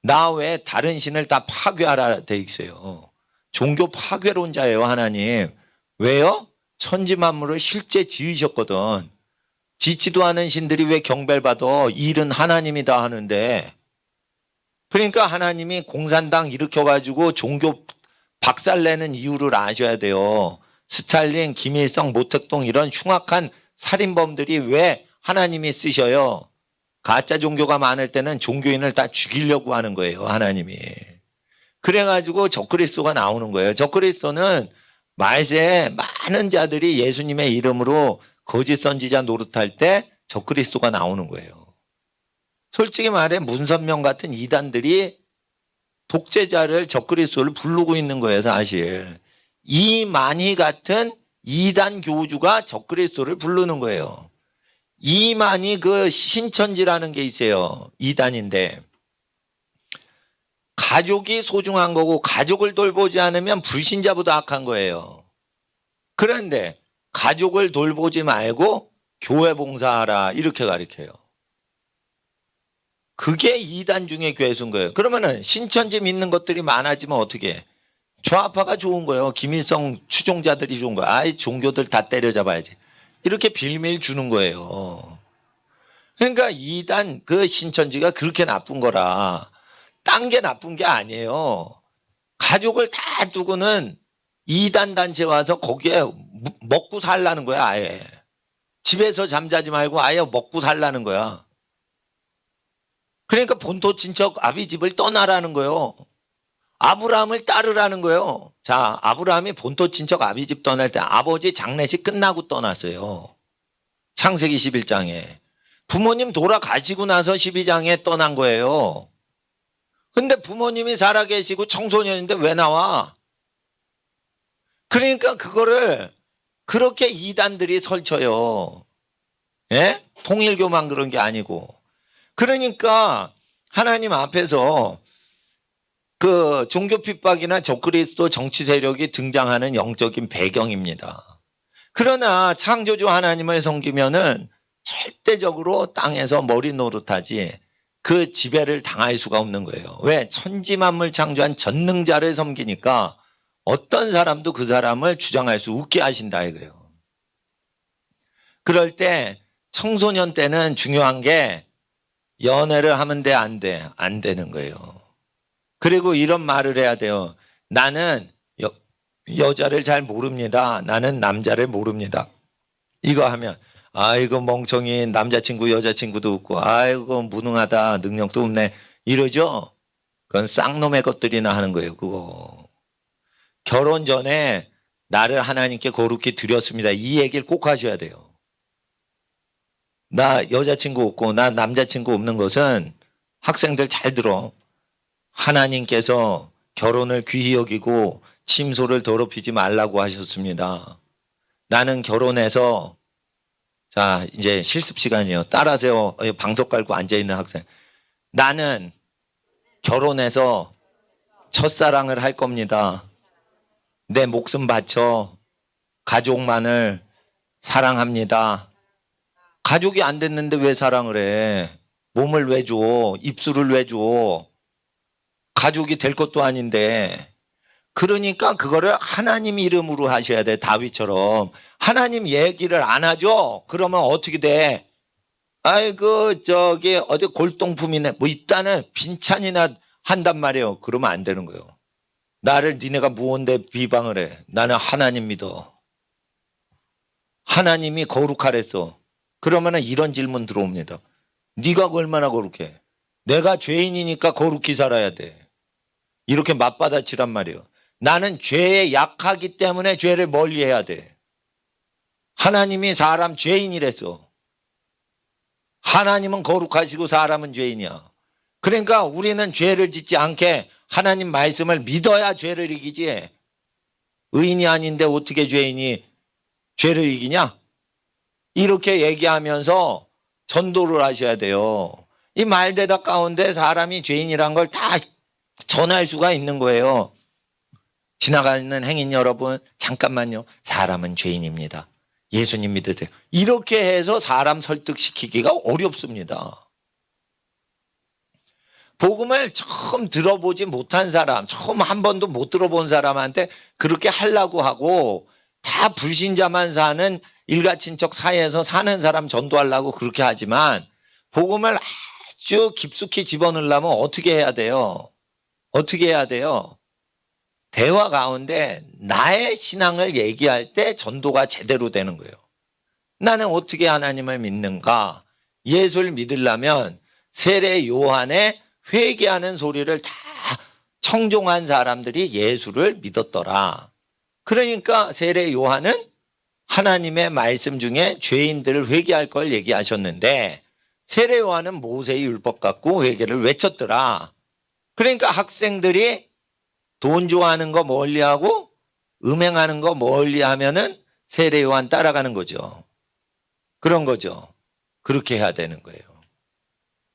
[SPEAKER 1] 나 외에 다른 신을 다 파괴하라 돼 있어요. 종교 파괴론자예요 하나님. 왜요? 천지 만물을 실제 지으셨거든. 짓지도 않은 신들이 왜 경배받아? 일은 하나님이다 하는데. 그러니까 하나님이 공산당 일으켜가지고 종교 박살내는 이유를 아셔야 돼요. 스탈린, 김일성, 모택동 이런 흉악한 살인범들이 왜 하나님이 쓰셔요? 가짜 종교가 많을 때는 종교인을 다 죽이려고 하는 거예요. 하나님이. 그래가지고 적그리스도가 나오는 거예요. 적그리스도는 말세에 많은 자들이 예수님의 이름으로 거짓 선지자 노릇할 때 적그리스도가 나오는 거예요. 솔직히 말해 문선명 같은 이단들이 독재자를 적그리스도를 부르고 있는 거예요. 사실. 이만희 같은 이단 교주가 적그리스도를 부르는 거예요. 이만희 그 신천지라는 게 있어요. 이단인데 가족이 소중한 거고 가족을 돌보지 않으면 불신자보다 악한 거예요. 그런데 가족을 돌보지 말고 교회 봉사하라 이렇게 가르쳐요. 그게 이단 중에 괴수인 거예요. 그러면은 신천지 믿는 것들이 많아지면 어떻게 해? 좌파가 좋은 거예요. 김일성 추종자들이 좋은 거예요. 아이 종교들 다 때려잡아야지. 이렇게 빌밀 주는 거예요. 그러니까 이단 그 신천지가 그렇게 나쁜 거라. 딴 게 나쁜 게 아니에요. 가족을 다 두고는 이단 단체 와서 거기에 먹고 살라는 거야 아예. 집에서 잠자지 말고 아예 먹고 살라는 거야. 그러니까 본토 친척 아비집을 떠나라는 거예요. 아브라함을 따르라는 거예요. 자, 아브라함이 본토 친척 아비집 떠날 때 아버지 장례식 끝나고 떠났어요. 창세기 11장에. 부모님 돌아가시고 나서 12장에 떠난 거예요. 근데 부모님이 살아계시고 청소년인데 왜 나와? 그러니까 그거를 그렇게 이단들이 설쳐요. 예? 통일교만 그런 게 아니고. 그러니까 하나님 앞에서 그 종교 핍박이나 적그리스도 정치 세력이 등장하는 영적인 배경입니다. 그러나 창조주 하나님을 섬기면은 절대적으로 땅에서 머리 노릇하지 그 지배를 당할 수가 없는 거예요. 왜? 천지만물 창조한 전능자를 섬기니까 어떤 사람도 그 사람을 주장할 수 없게 하신다 이거예요. 그럴 때 청소년 때는 중요한 게 연애를 하면 돼, 안 돼? 안 되는 거예요. 그리고 이런 말을 해야 돼요. 나는 여자를 잘 모릅니다. 나는 남자를 모릅니다. 이거 하면 아이고 멍청이 남자친구 여자친구도 없고 아이고 무능하다 능력도 없네 이러죠. 그건 쌍놈의 것들이나 하는 거예요. 그거 결혼 전에 나를 하나님께 거룩히 드렸습니다. 이 얘기를 꼭 하셔야 돼요. 나 여자친구 없고 나 남자친구 없는 것은 학생들 잘 들어. 하나님께서 결혼을 귀히 여기고 침소를 더럽히지 말라고 하셨습니다. 나는 결혼해서 자 이제 실습 시간이에요. 따라하세요. 방석 깔고 앉아있는 학생. 나는 결혼해서 첫사랑을 할 겁니다. 내 목숨 바쳐 가족만을 사랑합니다. 가족이 안 됐는데 왜 사랑을 해? 몸을 왜 줘? 입술을 왜 줘? 가족이 될 것도 아닌데. 그러니까 그거를 하나님 이름으로 하셔야 돼. 다윗처럼. 하나님 얘기를 안 하죠? 그러면 어떻게 돼? 아이고 저기 어디 골동품이네 뭐 있다는 빈찬이나 한단 말이에요. 그러면 안 되는 거예요. 나를 니네가 무언데 비방을 해. 나는 하나님 믿어. 하나님이 거룩하랬어. 그러면은 이런 질문 들어옵니다. 네가 얼마나 거룩해? 내가 죄인이니까 거룩히 살아야 돼. 이렇게 맞받아치란 말이에요. 나는 죄에 약하기 때문에 죄를 멀리해야 돼. 하나님이 사람 죄인이랬어. 하나님은 거룩하시고 사람은 죄인이야. 그러니까 우리는 죄를 짓지 않게 하나님 말씀을 믿어야 죄를 이기지. 의인이 아닌데 어떻게 죄인이 죄를 이기냐? 이렇게 얘기하면서 전도를 하셔야 돼요. 이 말대답 가운데 사람이 죄인이란 걸 다 전할 수가 있는 거예요. 지나가는 행인 여러분 잠깐만요. 사람은 죄인입니다. 예수님 믿으세요. 이렇게 해서 사람 설득시키기가 어렵습니다. 복음을 처음 들어보지 못한 사람, 처음 한 번도 못 들어본 사람한테 그렇게 하려고 하고 다 불신자만 사는 일가친척 사이에서 사는 사람 전도하려고 그렇게 하지만 복음을 아주 깊숙이 집어넣으려면 어떻게 해야 돼요? 어떻게 해야 돼요? 대화 가운데 나의 신앙을 얘기할 때 전도가 제대로 되는 거예요. 나는 어떻게 하나님을 믿는가? 예수를 믿으려면 세례 요한의 회개하는 소리를 다 청종한 사람들이 예수를 믿었더라. 그러니까 세례 요한은 하나님의 말씀 중에 죄인들을 회개할 걸 얘기하셨는데 세례 요한은 모세의 율법 갖고 회개를 외쳤더라. 그러니까 학생들이 돈 좋아하는 거 멀리하고 음행하는 거 멀리하면은 세례 요한 따라가는 거죠. 그런 거죠. 그렇게 해야 되는 거예요.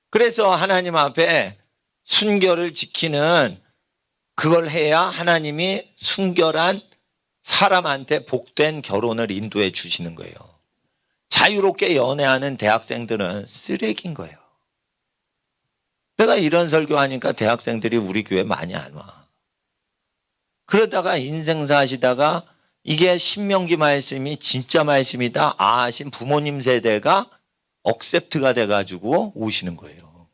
[SPEAKER 1] 그래서 하나님 앞에 순결을 지키는 그걸 해야 하나님이 순결한 사람한테 복된 결혼을 인도해 주시는 거예요. 자유롭게 연애하는 대학생들은 쓰레기인 거예요. 내가 이런 설교하니까 대학생들이 우리 교회 많이 안 와. 그러다가 인생사 하시다가 이게 신명기 말씀이 진짜 말씀이다 하신 부모님 세대가 억셉트가 돼가지고 오시는 거예요.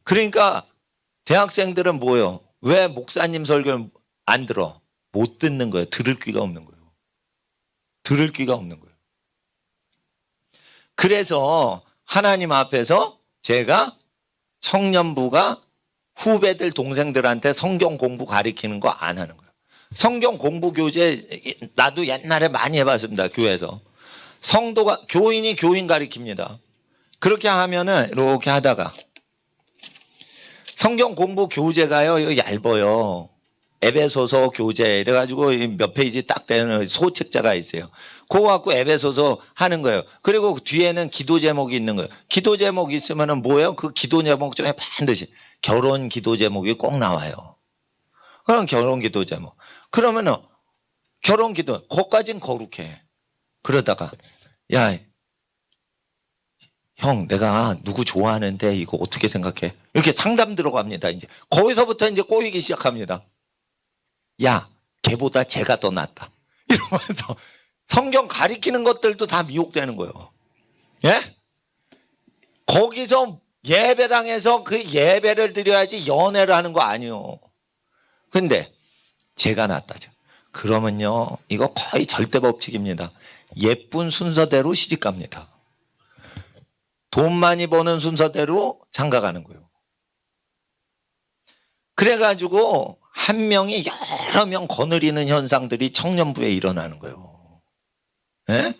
[SPEAKER 1] 그러니까 대학생들은 뭐예요? 왜 목사님 설교를 안 들어? 못 듣는 거예요. 들을 귀가 없는 거예요. 들을 귀가 없는 거예요. 그래서 하나님 앞에서 제가 청년부가 후배들 동생들한테 성경 공부 가르치는 거 안 하는 거예요. 성경 공부 교재 나도 옛날에 많이 해봤습니다. 교회에서. 성도가 교인이 교인 가르칩니다. 그렇게 하면은 이렇게 하다가 성경 공부 교재가요 얇아요. 에베소서 교재 이래가지고 몇 페이지 딱 되는 소책자가 있어요. 그거 갖고 에베소서 하는 거예요. 그리고 뒤에는 기도 제목이 있는 거예요. 기도 제목 있으면은 뭐예요? 그 기도 제목 중에 반드시 결혼 기도 제목이 꼭 나와요. 그럼 결혼 기도 제목. 그러면은 결혼 기도 그것까진 거룩해. 그러다가 야 형, 내가 누구 좋아하는데 이거 어떻게 생각해? 이렇게 상담 들어갑니다. 이제 거기서부터 이제 꼬이기 시작합니다. 야, 걔보다 쟤가 더 낫다. 이러면서 성경 가리키는 것들도 다 미혹되는 거예요. 예? 거기서 예배당에서 그 예배를 드려야지 연애를 하는 거 아니요. 근데 제가 낫다죠. 그러면요, 이거 거의 절대 법칙입니다. 예쁜 순서대로 시집갑니다. 돈 많이 버는 순서대로 장가가는 거예요. 그래가지고 한 명이 여러 명 거느리는 현상들이 청년부에 일어나는 거예요. 예?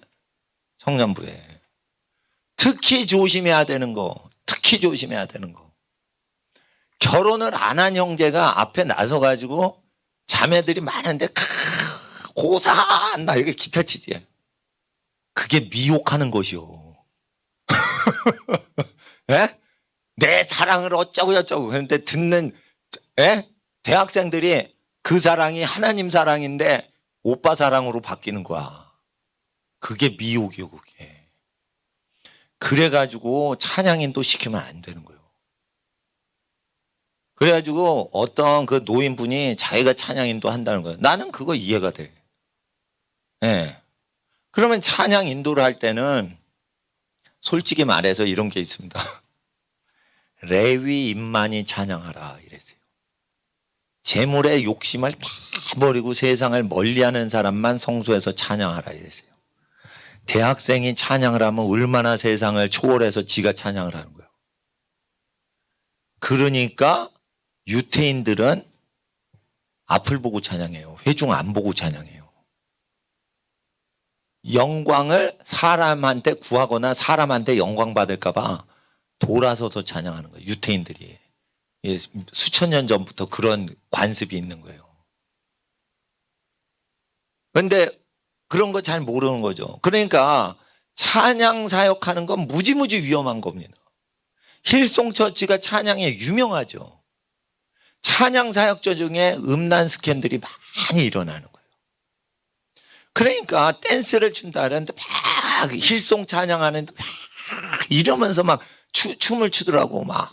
[SPEAKER 1] 청년부에. 특히 조심해야 되는 거. 특히 조심해야 되는 거. 결혼을 안 한 형제가 앞에 나서가지고 자매들이 많은데 고사한다 이렇게 기타 치지. 그게 미혹하는 것이요. 예? 내 사랑을 어쩌고 저쩌고. 그런데 듣는 예? 대학생들이 그 사랑이 하나님 사랑인데 오빠 사랑으로 바뀌는 거야. 그게 미혹이요, 그게. 그래가지고 찬양인도 시키면 안 되는 거예요. 그래가지고 어떤 그 노인분이 자기가 찬양인도 한다는 거예요. 나는 그거 이해가 돼. 예. 그러면 찬양 인도를 할 때는 솔직히 말해서 이런 게 있습니다. 레위 인만이 찬양하라 이랬어요. 재물의 욕심을 다 버리고 세상을 멀리하는 사람만 성소에서 찬양하라 이랬어요. 대학생이 찬양을 하면 얼마나 세상을 초월해서 지가 찬양을 하는 거예요. 그러니까 유태인들은 앞을 보고 찬양해요. 회중 안 보고 찬양해요. 영광을 사람한테 구하거나 사람한테 영광 받을까봐 돌아서서 찬양하는 거예요. 유태인들이. 수천 년 전부터 그런 관습이 있는 거예요. 그런데 그런 거 잘 모르는 거죠. 그러니까 찬양 사역하는 건 무지무지 위험한 겁니다. 힐송처치가 찬양에 유명하죠. 찬양 사역자 중에 음란 스캔들이 많이 일어나는 거예요. 그러니까 댄스를 춘다 하는데 막 힐송 찬양하는데 막 이러면서 막 춤을 추더라고. 막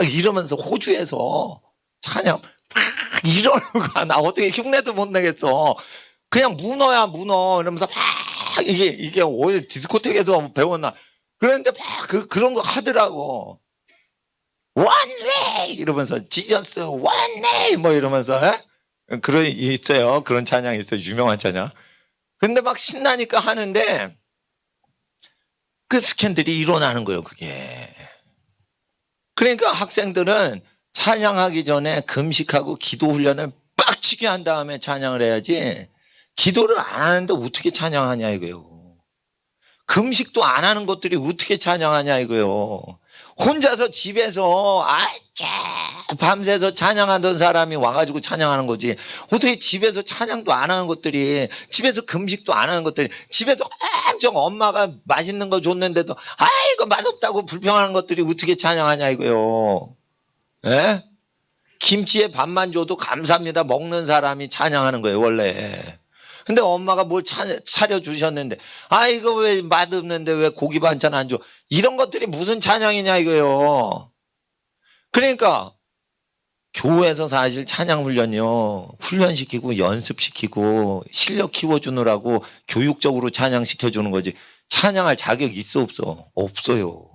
[SPEAKER 1] 이러면서 호주에서 찬양 막 이러는 거야. 나 어떻게 흉내도 못 내겠어. 그냥 문어야 문어 이러면서 막 이게 어디 디스코텍에서 배웠나. 그런데 막 그런 거 하더라고. 원웨이 이러면서 지저스 원웨이 뭐 이러면서 그런 있어요. 그런 찬양이 있어요. 유명한 찬양. 근데 막 신나니까 하는데 그 스캔들이 일어나는 거예요. 그게. 그러니까 학생들은 찬양하기 전에 금식하고 기도 훈련을 빡치게 한 다음에 찬양을 해야지 기도를 안 하는데 어떻게 찬양하냐 이거예요. 금식도 안 하는 것들이 어떻게 찬양하냐 이거예요. 혼자서 집에서 밤새서 찬양하던 사람이 와가지고 찬양하는 거지. 어떻게 집에서 찬양도 안 하는 것들이, 집에서 금식도 안 하는 것들이, 집에서 엄청 엄마가 맛있는 거 줬는데도 아이고 맛없다고 불평하는 것들이 어떻게 찬양하냐 이거예요. 예? 김치에 밥만 줘도 감사합니다 먹는 사람이 찬양하는 거예요 원래. 근데 엄마가 뭘 차려주셨는데 이거 왜 맛없는데 왜 고기 반찬 안 줘. 이런 것들이 무슨 찬양이냐 이거예요. 그러니까 교회에서 사실 찬양 훈련이요. 훈련시키고 연습시키고 실력 키워주느라고 교육적으로 찬양시켜주는 거지. 찬양할 자격 있어 없어? 없어요.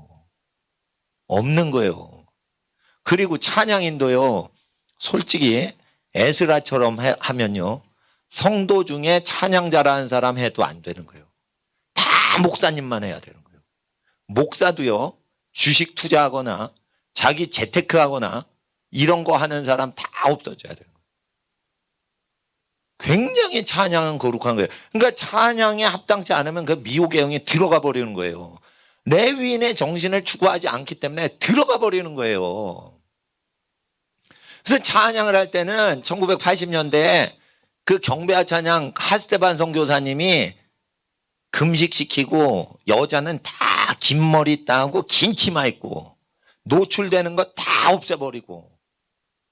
[SPEAKER 1] 없는 거예요. 그리고 찬양인도요. 솔직히 에스라처럼 하면요. 성도 중에 찬양 잘하는 사람 해도 안 되는 거예요. 다 목사님만 해야 되는 거예요. 목사도요. 주식 투자하거나 자기 재테크하거나 이런 거 하는 사람 다 없어져야 되는 거예요. 굉장히 찬양은 거룩한 거예요. 그러니까 찬양에 합당치 않으면 그 미혹의 영이 들어가 버리는 거예요. 레위인의 정신을 추구하지 않기 때문에 들어가 버리는 거예요. 그래서 찬양을 할 때는 1980년대에 그 경배와 찬양 하스테반 선교사님이 금식시키고 여자는 다 긴 머리 따고 긴 치마 입고 노출되는 거 다 없애버리고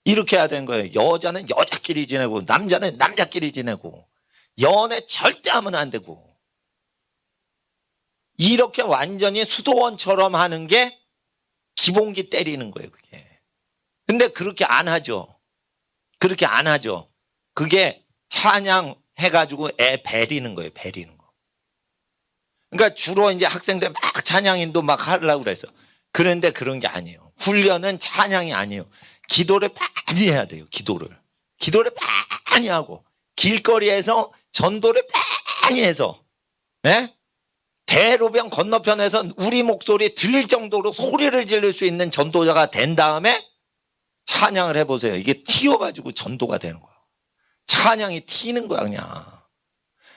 [SPEAKER 1] 이렇게 해야 되는 거예요. 여자는 여자끼리 지내고 남자는 남자끼리 지내고 연애 절대 하면 안 되고 이렇게 완전히 수도원처럼 하는 게 기본기 때리는 거예요. 그게. 근데 그렇게 안 하죠. 그렇게 안 하죠. 그게 찬양 해가지고 애 베리는 거예요. 베리는 거. 그러니까 주로 이제 학생들 막 찬양인도 막 하려고 그랬어. 그런데 그런 게 아니에요. 훈련은 찬양이 아니에요. 기도를 많이 해야 돼요. 기도를 많이 하고 길거리에서 전도를 많이 해서, 네? 대로변 건너편에서 우리 목소리 들릴 정도로 소리를 지를 수 있는 전도자가 된 다음에 찬양을 해보세요. 이게 튀어가지고 전도가 되는 거야. 찬양이 튀는 거야 그냥.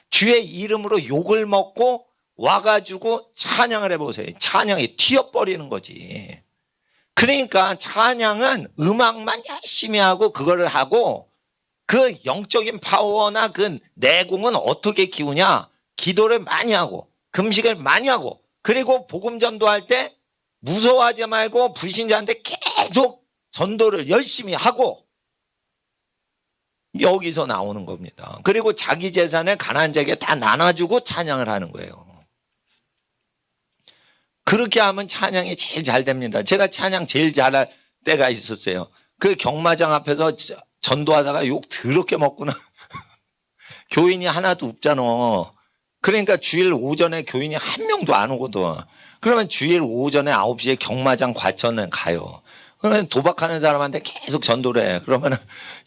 [SPEAKER 1] 주의 이름으로 욕을 먹고 와가지고 찬양을 해보세요. 찬양이 튀어버리는 거지. 그러니까 찬양은 음악만 열심히 하고 그거를 하고 그 영적인 파워나 그 내공은 어떻게 키우냐? 기도를 많이 하고 금식을 많이 하고 그리고 복음 전도할 때 무서워하지 말고 불신자한테 계속 전도를 열심히 하고 여기서 나오는 겁니다. 그리고 자기 재산을 가난한 자에게 다 나눠주고 찬양을 하는 거예요. 그렇게 하면 찬양이 제일 잘 됩니다. 제가 찬양 제일 잘할 때가 있었어요. 그 경마장 앞에서 전도하다가 욕 더럽게 먹구나. 교인이 하나도 없잖아. 그러니까 주일 오전에 교인이 한 명도 안 오거든. 그러면 주일 오전에 9시에 경마장 과천에 가요. 그러면 도박하는 사람한테 계속 전도를 해. 그러면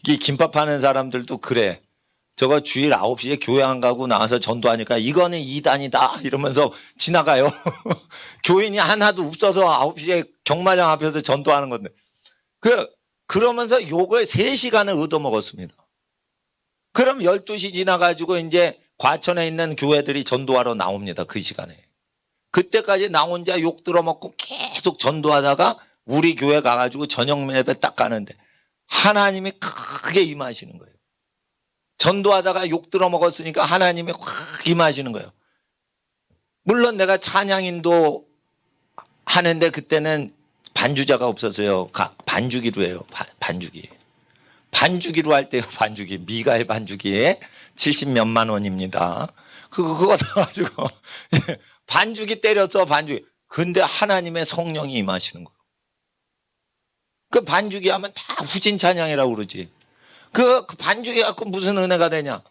[SPEAKER 1] 이 김밥 하는 사람들도 그래. 저거 주일 9시에 교회 안 가고 나와서 전도하니까 이거는 이단이다 이러면서 지나가요. 교인이 하나도 없어서 9시에 경마장 앞에서 전도하는 건데. 그러면서 욕을 3시간을 얻어먹었습니다. 그럼 12시 지나가지고 이제 과천에 있는 교회들이 전도하러 나옵니다. 그 시간에. 그때까지 나 혼자 욕 들어먹고 계속 전도하다가 우리 교회 가가지고 저녁 예배 딱 가는데 하나님이 크게 임하시는 거예요. 전도하다가 욕 들어먹었으니까 하나님이 확 임하시는 거예요. 물론 내가 찬양인도 하는데 그때는 반주자가 없어서요. 반주기로 해요. 반주기. 반주기로 할 때요. 반주기. 미가엘 반주기에 70몇만 원입니다. 그거 사가지고 반주기 때려서 반주기. 근데 하나님의 성령이 임하시는 거예요. 그 반주기 하면 다 후진 찬양이라고 그러지. 그 반주기 갖고 무슨 은혜가 되냐.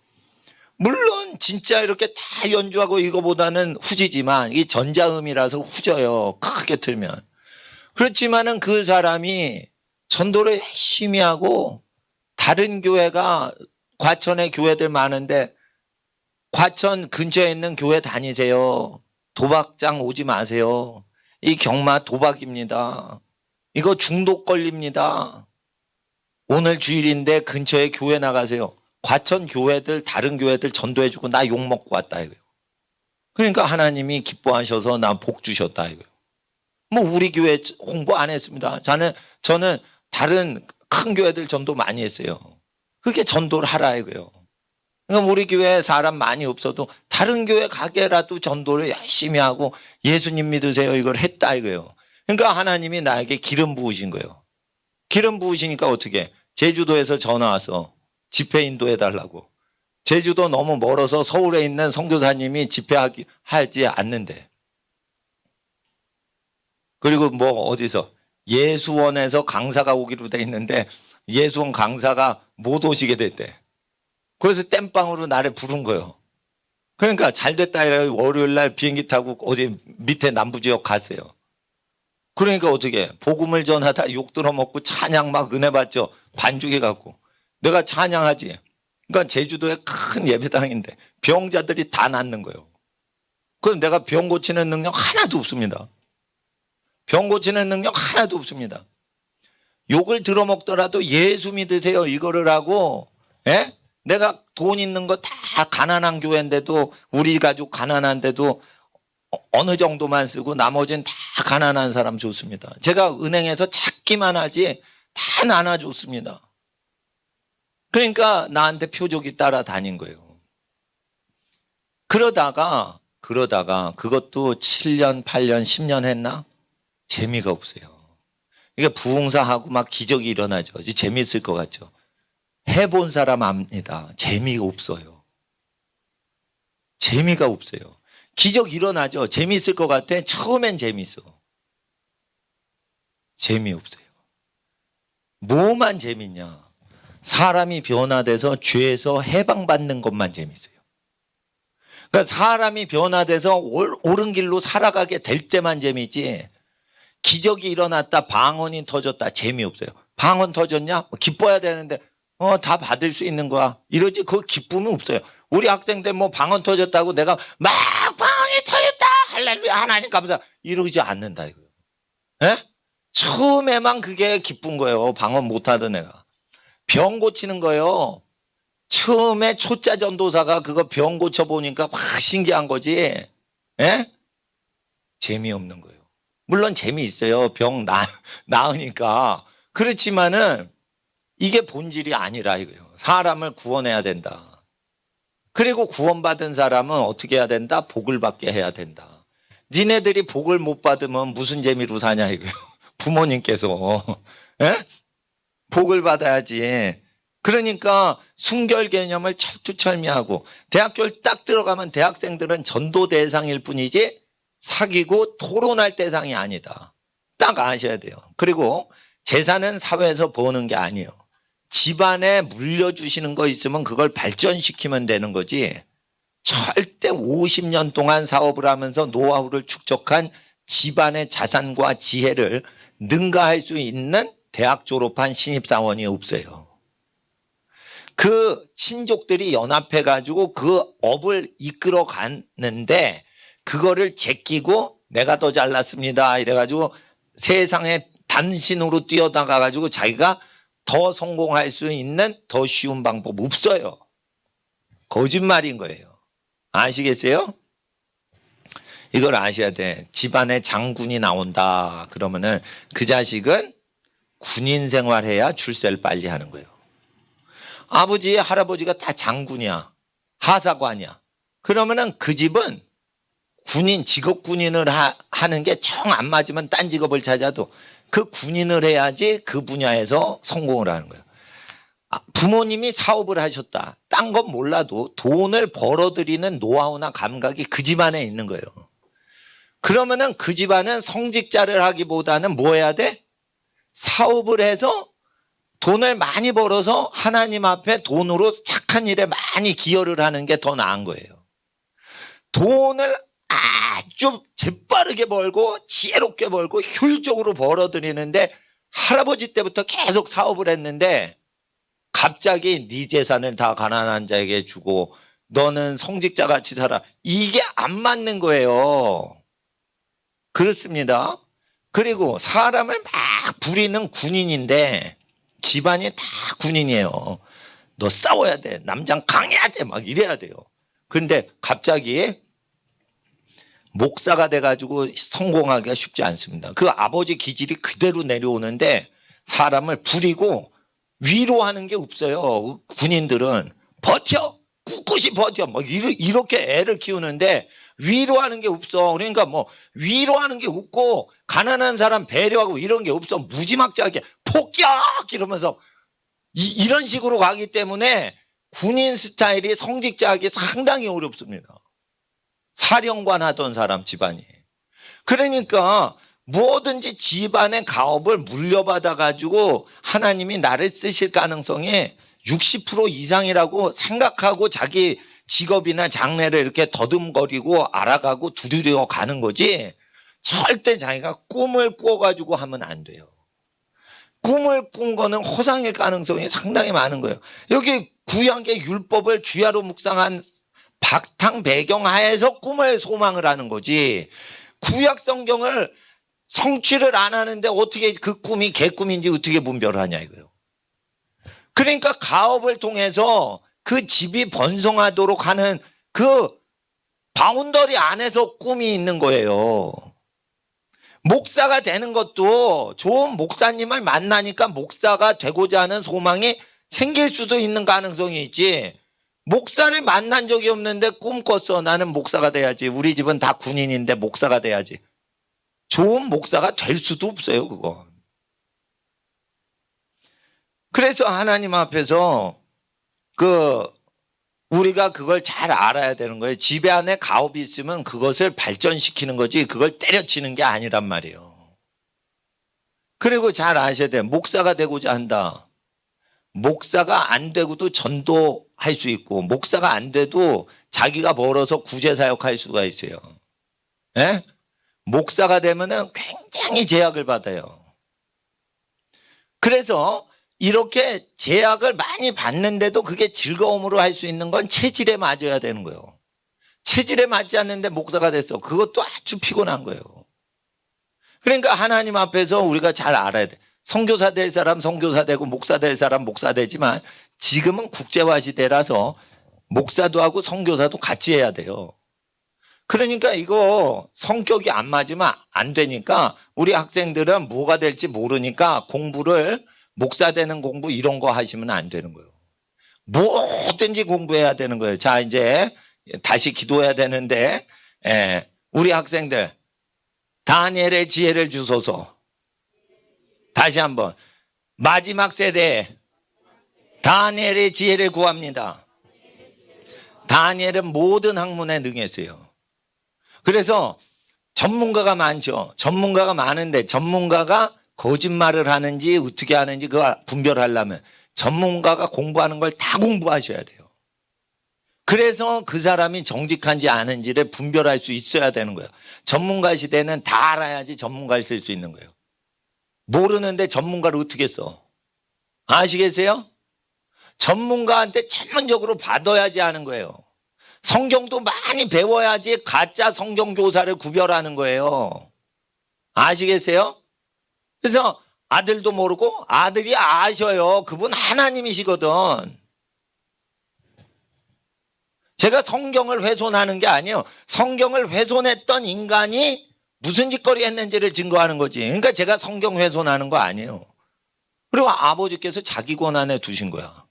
[SPEAKER 1] 물론 진짜 이렇게 다 연주하고 이거보다는 후지지만 이 전자음이라서 후져요. 크게 틀면. 그렇지만은 그 사람이 전도를 열심히 하고 다른 교회가 과천에 교회들 많은데 과천 근처에 있는 교회 다니세요. 도박장 오지 마세요. 이 경마 도박입니다. 이거 중독 걸립니다. 오늘 주일인데 근처에 교회 나가세요. 과천 교회들 다른 교회들 전도해주고 나 욕먹고 왔다 이거예요. 그러니까 하나님이 기뻐하셔서 나 복 주셨다 이거예요. 뭐 우리 교회 홍보 안 했습니다. 저는 다른 큰 교회들 전도 많이 했어요. 그게 전도를 하라 이거예요. 그러니까 우리 교회 사람 많이 없어도 다른 교회 가게라도 전도를 열심히 하고 예수님 믿으세요 이걸 했다 이거예요. 그러니까 하나님이 나에게 기름 부으신 거예요. 기름 부으시니까 어떻게 제주도에서 전화 와서 집회 인도해 달라고. 제주도 너무 멀어서 서울에 있는 선교사님이 집회하지 않는데. 그리고 뭐 어디서 예수원에서 강사가 오기로 돼 있는데 예수원 강사가 못 오시게 됐대. 그래서 땜빵으로 나를 부른 거예요. 그러니까 잘 됐다 이래 월요일 날 비행기 타고 어디 밑에 남부지역 갔어요. 그러니까 어떻게 복음을 전하다 욕 들어먹고 찬양 막 은혜 받죠. 반죽해 갖고 내가 찬양하지. 그러니까 제주도에 큰 예배당인데 병자들이 다 낫는 거예요. 그럼 내가 병 고치는 능력 하나도 없습니다. 병 고치는 능력 하나도 없습니다. 욕을 들어먹더라도 예수 믿으세요 이거를 하고 예? 내가 돈 있는 거 다 가난한 교회인데도 우리 가족 가난한데도 어느 정도만 쓰고 나머지는 다 가난한 사람 줬습니다. 제가 은행에서 찾기만 하지 다 나눠줬습니다. 그러니까 나한테 표적이 따라다닌 거예요. 그러다가 그것도 7년, 8년, 10년 했나? 재미가 없어요. 이게 부흥사하고 막 기적이 일어나죠. 재미있을 것 같죠. 해본 사람 압니다. 재미가 없어요. 재미가 없어요. 기적 일어나죠. 재미있을 것 같아. 처음엔 재미있어. 재미없어요. 뭐만 재밌냐. 사람이 변화돼서 죄에서 해방받는 것만 재밌어요. 그러니까 사람이 변화돼서 옳은 길로 살아가게 될 때만 재미지. 기적이 일어났다, 방언이 터졌다, 재미없어요. 방언 터졌냐? 기뻐야 되는데 다 받을 수 있는 거야. 이러지 그 기쁨은 없어요. 우리 학생들 뭐 방언 터졌다고 내가 막 방언이 터졌다 할렐루야 하나님 감사 이러지 않는다 이거요. 예? 처음에만 그게 기쁜 거예요. 방언 못하던 애가. 병 고치는 거예요. 처음에 초짜 전도사가 그거 병 고쳐보니까 막 신기한 거지. 예? 재미없는 거예요. 물론 재미있어요. 병 나으니까. 그렇지만은 이게 본질이 아니라 이거예요. 사람을 구원해야 된다. 그리고 구원받은 사람은 어떻게 해야 된다? 복을 받게 해야 된다. 니네들이 복을 못 받으면 무슨 재미로 사냐 이거예요. 부모님께서. 예? 복을 받아야지. 그러니까 순결 개념을 철두철미하고 대학교를 딱 들어가면 대학생들은 전도 대상일 뿐이지 사귀고 토론할 대상이 아니다. 딱 아셔야 돼요. 그리고 재산은 사회에서 버는 게 아니에요. 집안에 물려주시는 거 있으면 그걸 발전시키면 되는 거지. 절대 50년 동안 사업을 하면서 노하우를 축적한 집안의 자산과 지혜를 능가할 수 있는 대학 졸업한 신입사원이 없어요. 그 친족들이 연합해가지고 그 업을 이끌어 갔는데 그거를 제끼고 내가 더 잘났습니다. 이래가지고 세상에 단신으로 뛰어나가가지고 자기가 더 성공할 수 있는 더 쉬운 방법 없어요. 거짓말인 거예요. 아시겠어요? 이걸 아셔야 돼. 집안에 장군이 나온다. 그러면은 그 자식은 군인 생활해야 출세를 빨리 하는 거예요. 아버지, 할아버지가 다 장군이야. 하사관이야. 그러면은 그 집은 군인, 직업 군인을 하는 게 정 안 맞으면 딴 직업을 찾아도 그 군인을 해야지 그 분야에서 성공을 하는 거예요. 부모님이 사업을 하셨다. 딴 건 몰라도 돈을 벌어들이는 노하우나 감각이 그 집안에 있는 거예요. 그러면은 그 집안은 성직자를 하기보다는 뭐 해야 돼? 사업을 해서 돈을 많이 벌어서 하나님 앞에 돈으로 착한 일에 많이 기여를 하는 게 더 나은 거예요. 돈을 아주 재빠르게 벌고 지혜롭게 벌고 효율적으로 벌어들이는데 할아버지 때부터 계속 사업을 했는데 갑자기 네 재산을 다 가난한 자에게 주고 너는 성직자 같이 살아. 이게 안 맞는 거예요. 그렇습니다. 그리고 사람을 막 부리는 군인인데 집안이 다 군인이에요. 너 싸워야 돼. 남장 강해야 돼. 막 이래야 돼요. 근데 갑자기 목사가 돼가지고 성공하기가 쉽지 않습니다. 그 아버지 기질이 그대로 내려오는데 사람을 부리고 위로하는 게 없어요. 군인들은 버텨! 꿋꿋이 버텨! 막 이렇게 애를 키우는데 위로하는 게 없어. 그러니까 뭐 위로하는 게 없고 가난한 사람 배려하고 이런 게 없어. 무지막지하게 폭격! 이러면서 이런 식으로 가기 때문에 군인 스타일이 성직자하기 상당히 어렵습니다. 사령관 하던 사람 집안이. 그러니까 뭐든지 집안의 가업을 물려받아 가지고 하나님이 나를 쓰실 가능성이 60% 이상이라고 생각하고 자기 직업이나 장래를 이렇게 더듬거리고 알아가고 두드려 가는 거지 절대 자기가 꿈을 꾸어가지고 하면 안 돼요. 꿈을 꾼 거는 허상일 가능성이 상당히 많은 거예요. 여기 구약의 율법을 주야로 묵상한 바탕 배경 하에서 꿈을 소망을 하는 거지 구약 성경을 성취를 안 하는데 어떻게 그 꿈이 개꿈인지 어떻게 분별을 하냐 이거예요. 그러니까 가업을 통해서 그 집이 번성하도록 하는 그 바운더리 안에서 꿈이 있는 거예요. 목사가 되는 것도 좋은 목사님을 만나니까 목사가 되고자 하는 소망이 생길 수도 있는 가능성이 있지. 목사를 만난 적이 없는데 꿈꿨어. 나는 목사가 돼야지. 우리 집은 다 군인인데 목사가 돼야지. 좋은 목사가 될 수도 없어요, 그거. 그래서 하나님 앞에서 우리가 그걸 잘 알아야 되는 거예요. 집에 안에 가업이 있으면 그것을 발전시키는 거지 그걸 때려치는 게 아니란 말이에요. 그리고 잘 아셔야 돼요. 목사가 되고자 한다. 목사가 안 되고도 전도할 수 있고, 목사가 안 돼도 자기가 벌어서 구제사역할 수가 있어요. 예? 목사가 되면은 굉장히 제약을 받아요. 그래서 이렇게 제약을 많이 받는데도 그게 즐거움으로 할 수 있는 건 체질에 맞아야 되는 거예요. 체질에 맞지 않는데 목사가 됐어. 그것도 아주 피곤한 거예요. 그러니까 하나님 앞에서 우리가 잘 알아야 돼. 선교사 될 사람 선교사 되고 목사 될 사람 목사 되지만 지금은 국제화 시대라서 목사도 하고 선교사도 같이 해야 돼요. 그러니까 이거 성격이 안 맞으면 안 되니까 우리 학생들은 뭐가 될지 모르니까 공부를 목사 되는 공부 이런 거 하시면 안 되는 거예요. 뭐든지 공부해야 되는 거예요. 자, 이제 다시 기도해야 되는데 우리 학생들 다니엘의 지혜를 주소서. 다시 한번 마지막 세대에 다니엘의 지혜를 구합니다. 다니엘은 모든 학문에 능했어요. 그래서 전문가가 많죠. 전문가가 많은데 전문가가 거짓말을 하는지 어떻게 하는지 그걸 분별하려면 전문가가 공부하는 걸 다 공부하셔야 돼요. 그래서 그 사람이 정직한지 아닌지를 분별할 수 있어야 되는 거예요. 전문가 시대는 다 알아야지 전문가를 쓸 수 있는 거예요. 모르는데 전문가를 어떻게 써? 아시겠어요? 전문가한테 전문적으로 받아야지 하는 거예요. 성경도 많이 배워야지 가짜 성경 교사를 구별하는 거예요. 아시겠어요? 그래서 아들도 모르고 아들이 아셔요. 그분 하나님이시거든. 제가 성경을 훼손하는 게 아니에요. 성경을 훼손했던 인간이 무슨 짓거리 했는지를 증거하는 거지. 그러니까 제가 성경 훼손하는 거 아니에요. 그리고 아버지께서 자기 권한에 두신 거야.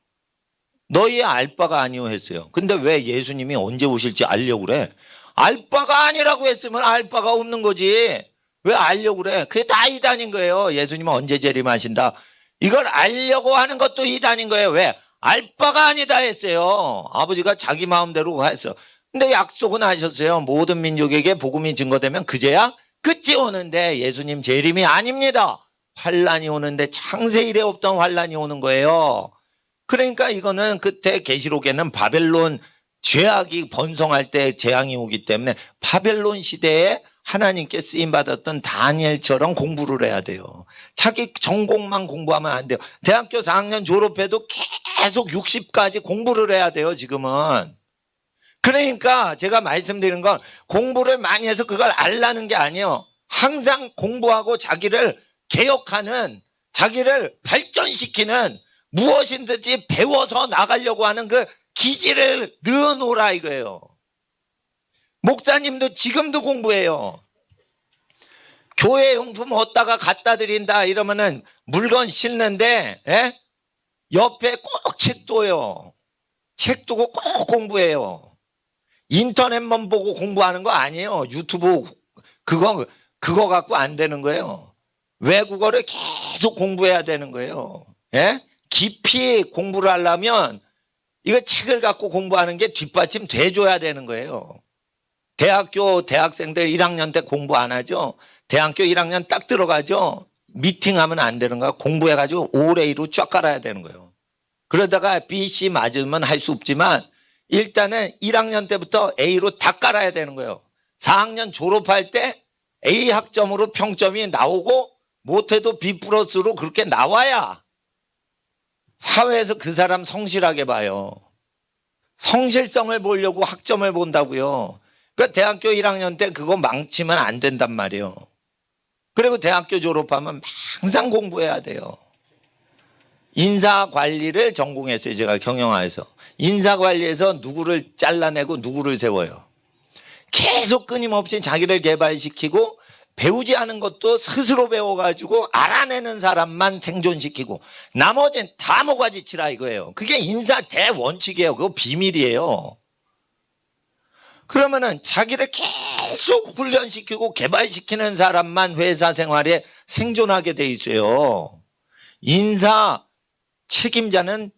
[SPEAKER 1] 너희의 알 바가 아니오 했어요. 근데 왜 예수님이 언제 오실지 알려고 그래? 알 바가 아니라고 했으면 알 바가 없는 거지. 왜 알려고 그래? 그게 다 이단인 거예요. 예수님은 언제 재림하신다. 이걸 알려고 하는 것도 이단인 거예요. 왜? 알 바가 아니다 했어요. 아버지가 자기 마음대로 했어. 근데 약속은 하셨어요. 모든 민족에게 복음이 증거되면 그제야 끝이 오는데 예수님 재림이 아닙니다. 환란이 오는데 창세 이래 없던 환란이 오는 거예요. 그러니까 이거는 그때 계시록에는 바벨론 죄악이 번성할 때 재앙이 오기 때문에 바벨론 시대에 하나님께 쓰임받았던 다니엘처럼 공부를 해야 돼요. 자기 전공만 공부하면 안 돼요. 대학교 4학년 졸업해도 계속 60까지 공부를 해야 돼요, 지금은. 그러니까 제가 말씀드리는 건 공부를 많이 해서 그걸 알라는 게 아니에요. 항상 공부하고 자기를 개혁하는, 자기를 발전시키는 무엇인지 배워서 나가려고 하는 그 기질을 넣어놓으라 이거예요. 목사님도 지금도 공부해요. 교회 용품 얻다가 갖다 드린다 이러면은 물건 싣는데 옆에 꼭 책 둬요. 책 두고 꼭 공부해요. 인터넷만 보고 공부하는 거 아니에요. 유튜브 그거 갖고 안 되는 거예요. 외국어를 계속 공부해야 되는 거예요. 깊이 공부를 하려면 이거 책을 갖고 공부하는 게 뒷받침 돼줘야 되는 거예요. 대학생들 1학년 때 공부 안 하죠? 대학교 1학년 딱 들어가죠? 미팅하면 안 되는 거야. 공부해가지고 올해로 쫙 깔아야 되는 거예요. 그러다가 B, C 맞으면 할 수 없지만 일단은 1학년 때부터 A로 다 깔아야 되는 거예요. 4학년 졸업할 때 A 학점으로 평점이 나오고 못해도 B 플러스로 그렇게 나와야 사회에서 그 사람 성실하게 봐요. 성실성을 보려고 학점을 본다고요. 그러니까 대학교 1학년 때 그거 망치면 안 된단 말이에요. 그리고 대학교 졸업하면 항상 공부해야 돼요. 인사관리를 전공했어요. 제가 경영학에서. 인사관리에서 누구를 잘라내고 누구를 세워요. 계속 끊임없이 자기를 개발시키고 배우지 않은 것도 스스로 배워가지고 알아내는 사람만 생존시키고 나머지는 다 모가지치라 이거예요. 그게 인사 대원칙이에요. 그거 비밀이에요. 그러면은 자기를 계속 훈련시키고 개발시키는 사람만 회사 생활에 생존하게 돼 있어요. 인사 책임자는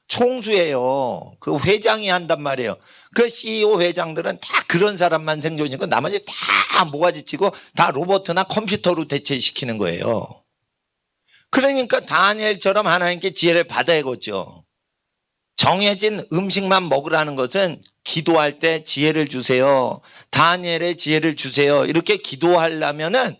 [SPEAKER 1] 총수예요. 그 회장이 한단 말이에요. 그 CEO 회장들은 다 그런 사람만 생존이고 나머지 다 모가지치고 다 로봇이나 컴퓨터로 대체시키는 거예요. 그러니까 다니엘처럼 하나님께 지혜를 받아야겠죠. 정해진 음식만 먹으라는 것은 기도할 때 지혜를 주세요. 다니엘의 지혜를 주세요. 이렇게 기도하려면은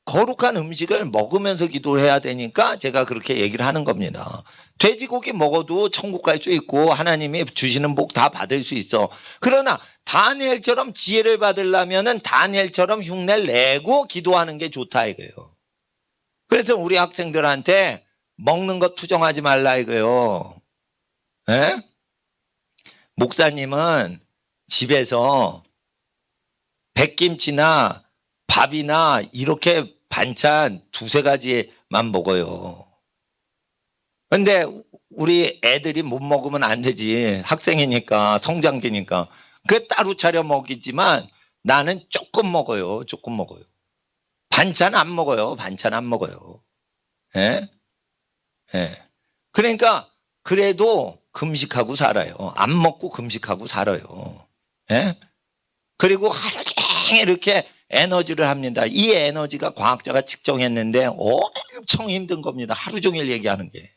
[SPEAKER 1] 거룩한 음식을 먹으면서 기도를 해야 되니까 제가 그렇게 얘기를 하는 겁니다. 돼지고기 먹어도 천국 갈 수 있고 하나님이 주시는 복 다 받을 수 있어. 그러나 다니엘처럼 지혜를 받으려면은 다니엘처럼 흉내를 내고 기도하는 게 좋다 이거예요. 그래서 우리 학생들한테 먹는 거 투정하지 말라 이거예요. 에? 목사님은 집에서 백김치나 밥이나 이렇게 반찬 두세 가지만 먹어요. 근데 우리 애들이 못 먹으면 안 되지. 학생이니까, 성장기니까. 그 따로 차려 먹이지만 나는 조금 먹어요. 조금 먹어요. 반찬 안 먹어요. 반찬 안 먹어요. 예? 예. 그러니까 그래도 금식하고 살아요. 안 먹고 금식하고 살아요. 예? 그리고 하루 종일 이렇게 에너지를 합니다. 이 에너지가 과학자가 측정했는데 엄청 힘든 겁니다. 하루 종일 얘기하는 게.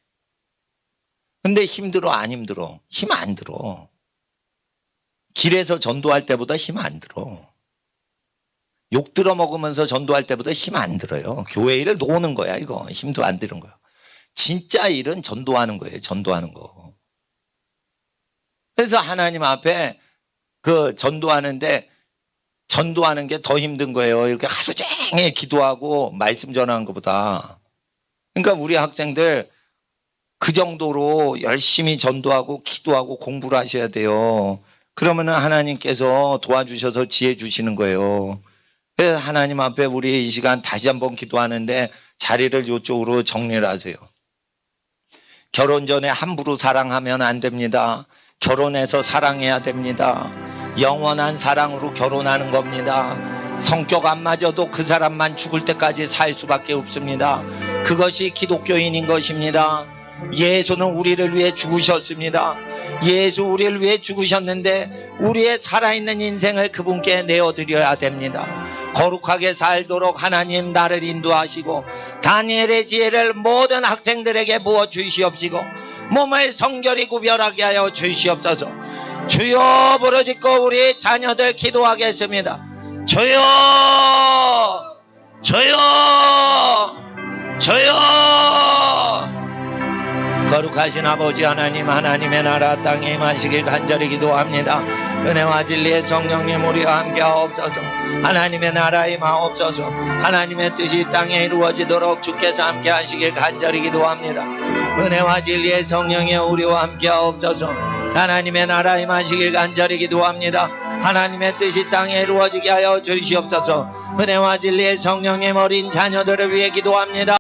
[SPEAKER 1] 근데 힘들어 안 힘들어? 힘 안 들어. 길에서 전도할 때보다 힘 안 들어. 욕 들어 먹으면서 전도할 때보다 힘 안 들어요. 교회 일을 노는 거야 이거. 힘도 안 드는 거야. 진짜 일은 전도하는 거예요. 전도하는 거. 그래서 하나님 앞에 전도하는데 전도하는 게 더 힘든 거예요. 이렇게 하루 종일 기도하고 말씀 전하는 것보다. 그러니까 우리 학생들 그 정도로 열심히 전도하고 기도하고 공부를 하셔야 돼요. 그러면은 하나님께서 도와주셔서 지혜 주시는 거예요. 그래서 하나님 앞에 우리 이 시간 다시 한번 기도하는데 자리를 이쪽으로 정리를 하세요. 결혼 전에 함부로 사랑하면 안 됩니다. 결혼해서 사랑해야 됩니다. 영원한 사랑으로 결혼하는 겁니다. 성격 안 맞아도 그 사람만 죽을 때까지 살 수밖에 없습니다. 그것이 기독교인인 것입니다. 예수는 우리를 위해 죽으셨습니다. 예수 우리를 위해 죽으셨는데 우리의 살아있는 인생을 그분께 내어드려야 됩니다. 거룩하게 살도록 하나님 나를 인도하시고 다니엘의 지혜를 모든 학생들에게 부어 주시옵시고 몸을 성결히 구별하게 하여 주시옵소서. 주여 부르짖고 우리 자녀들 기도하겠습니다. 주여 주여 주여. 거룩하신 아버지 하나님, 하나님의 나라 땅에 임하시길 간절히 기도합니다. 은혜와 진리의 성령님 우리와 함께 하옵소서. 하나님의 나라에 임하옵소서. 하나님의 뜻이 땅에 이루어지도록 주께서 함께 하시길 간절히 기도합니다. 은혜와 진리의 성령이 우리와 함께 하옵소서. 하나님의 나라에 임하시길 간절히 기도합니다. 하나님의 뜻이 땅에 이루어지게 하여 주시옵소서. 은혜와 진리의 성령님 어린 자녀들을 위해 기도합니다.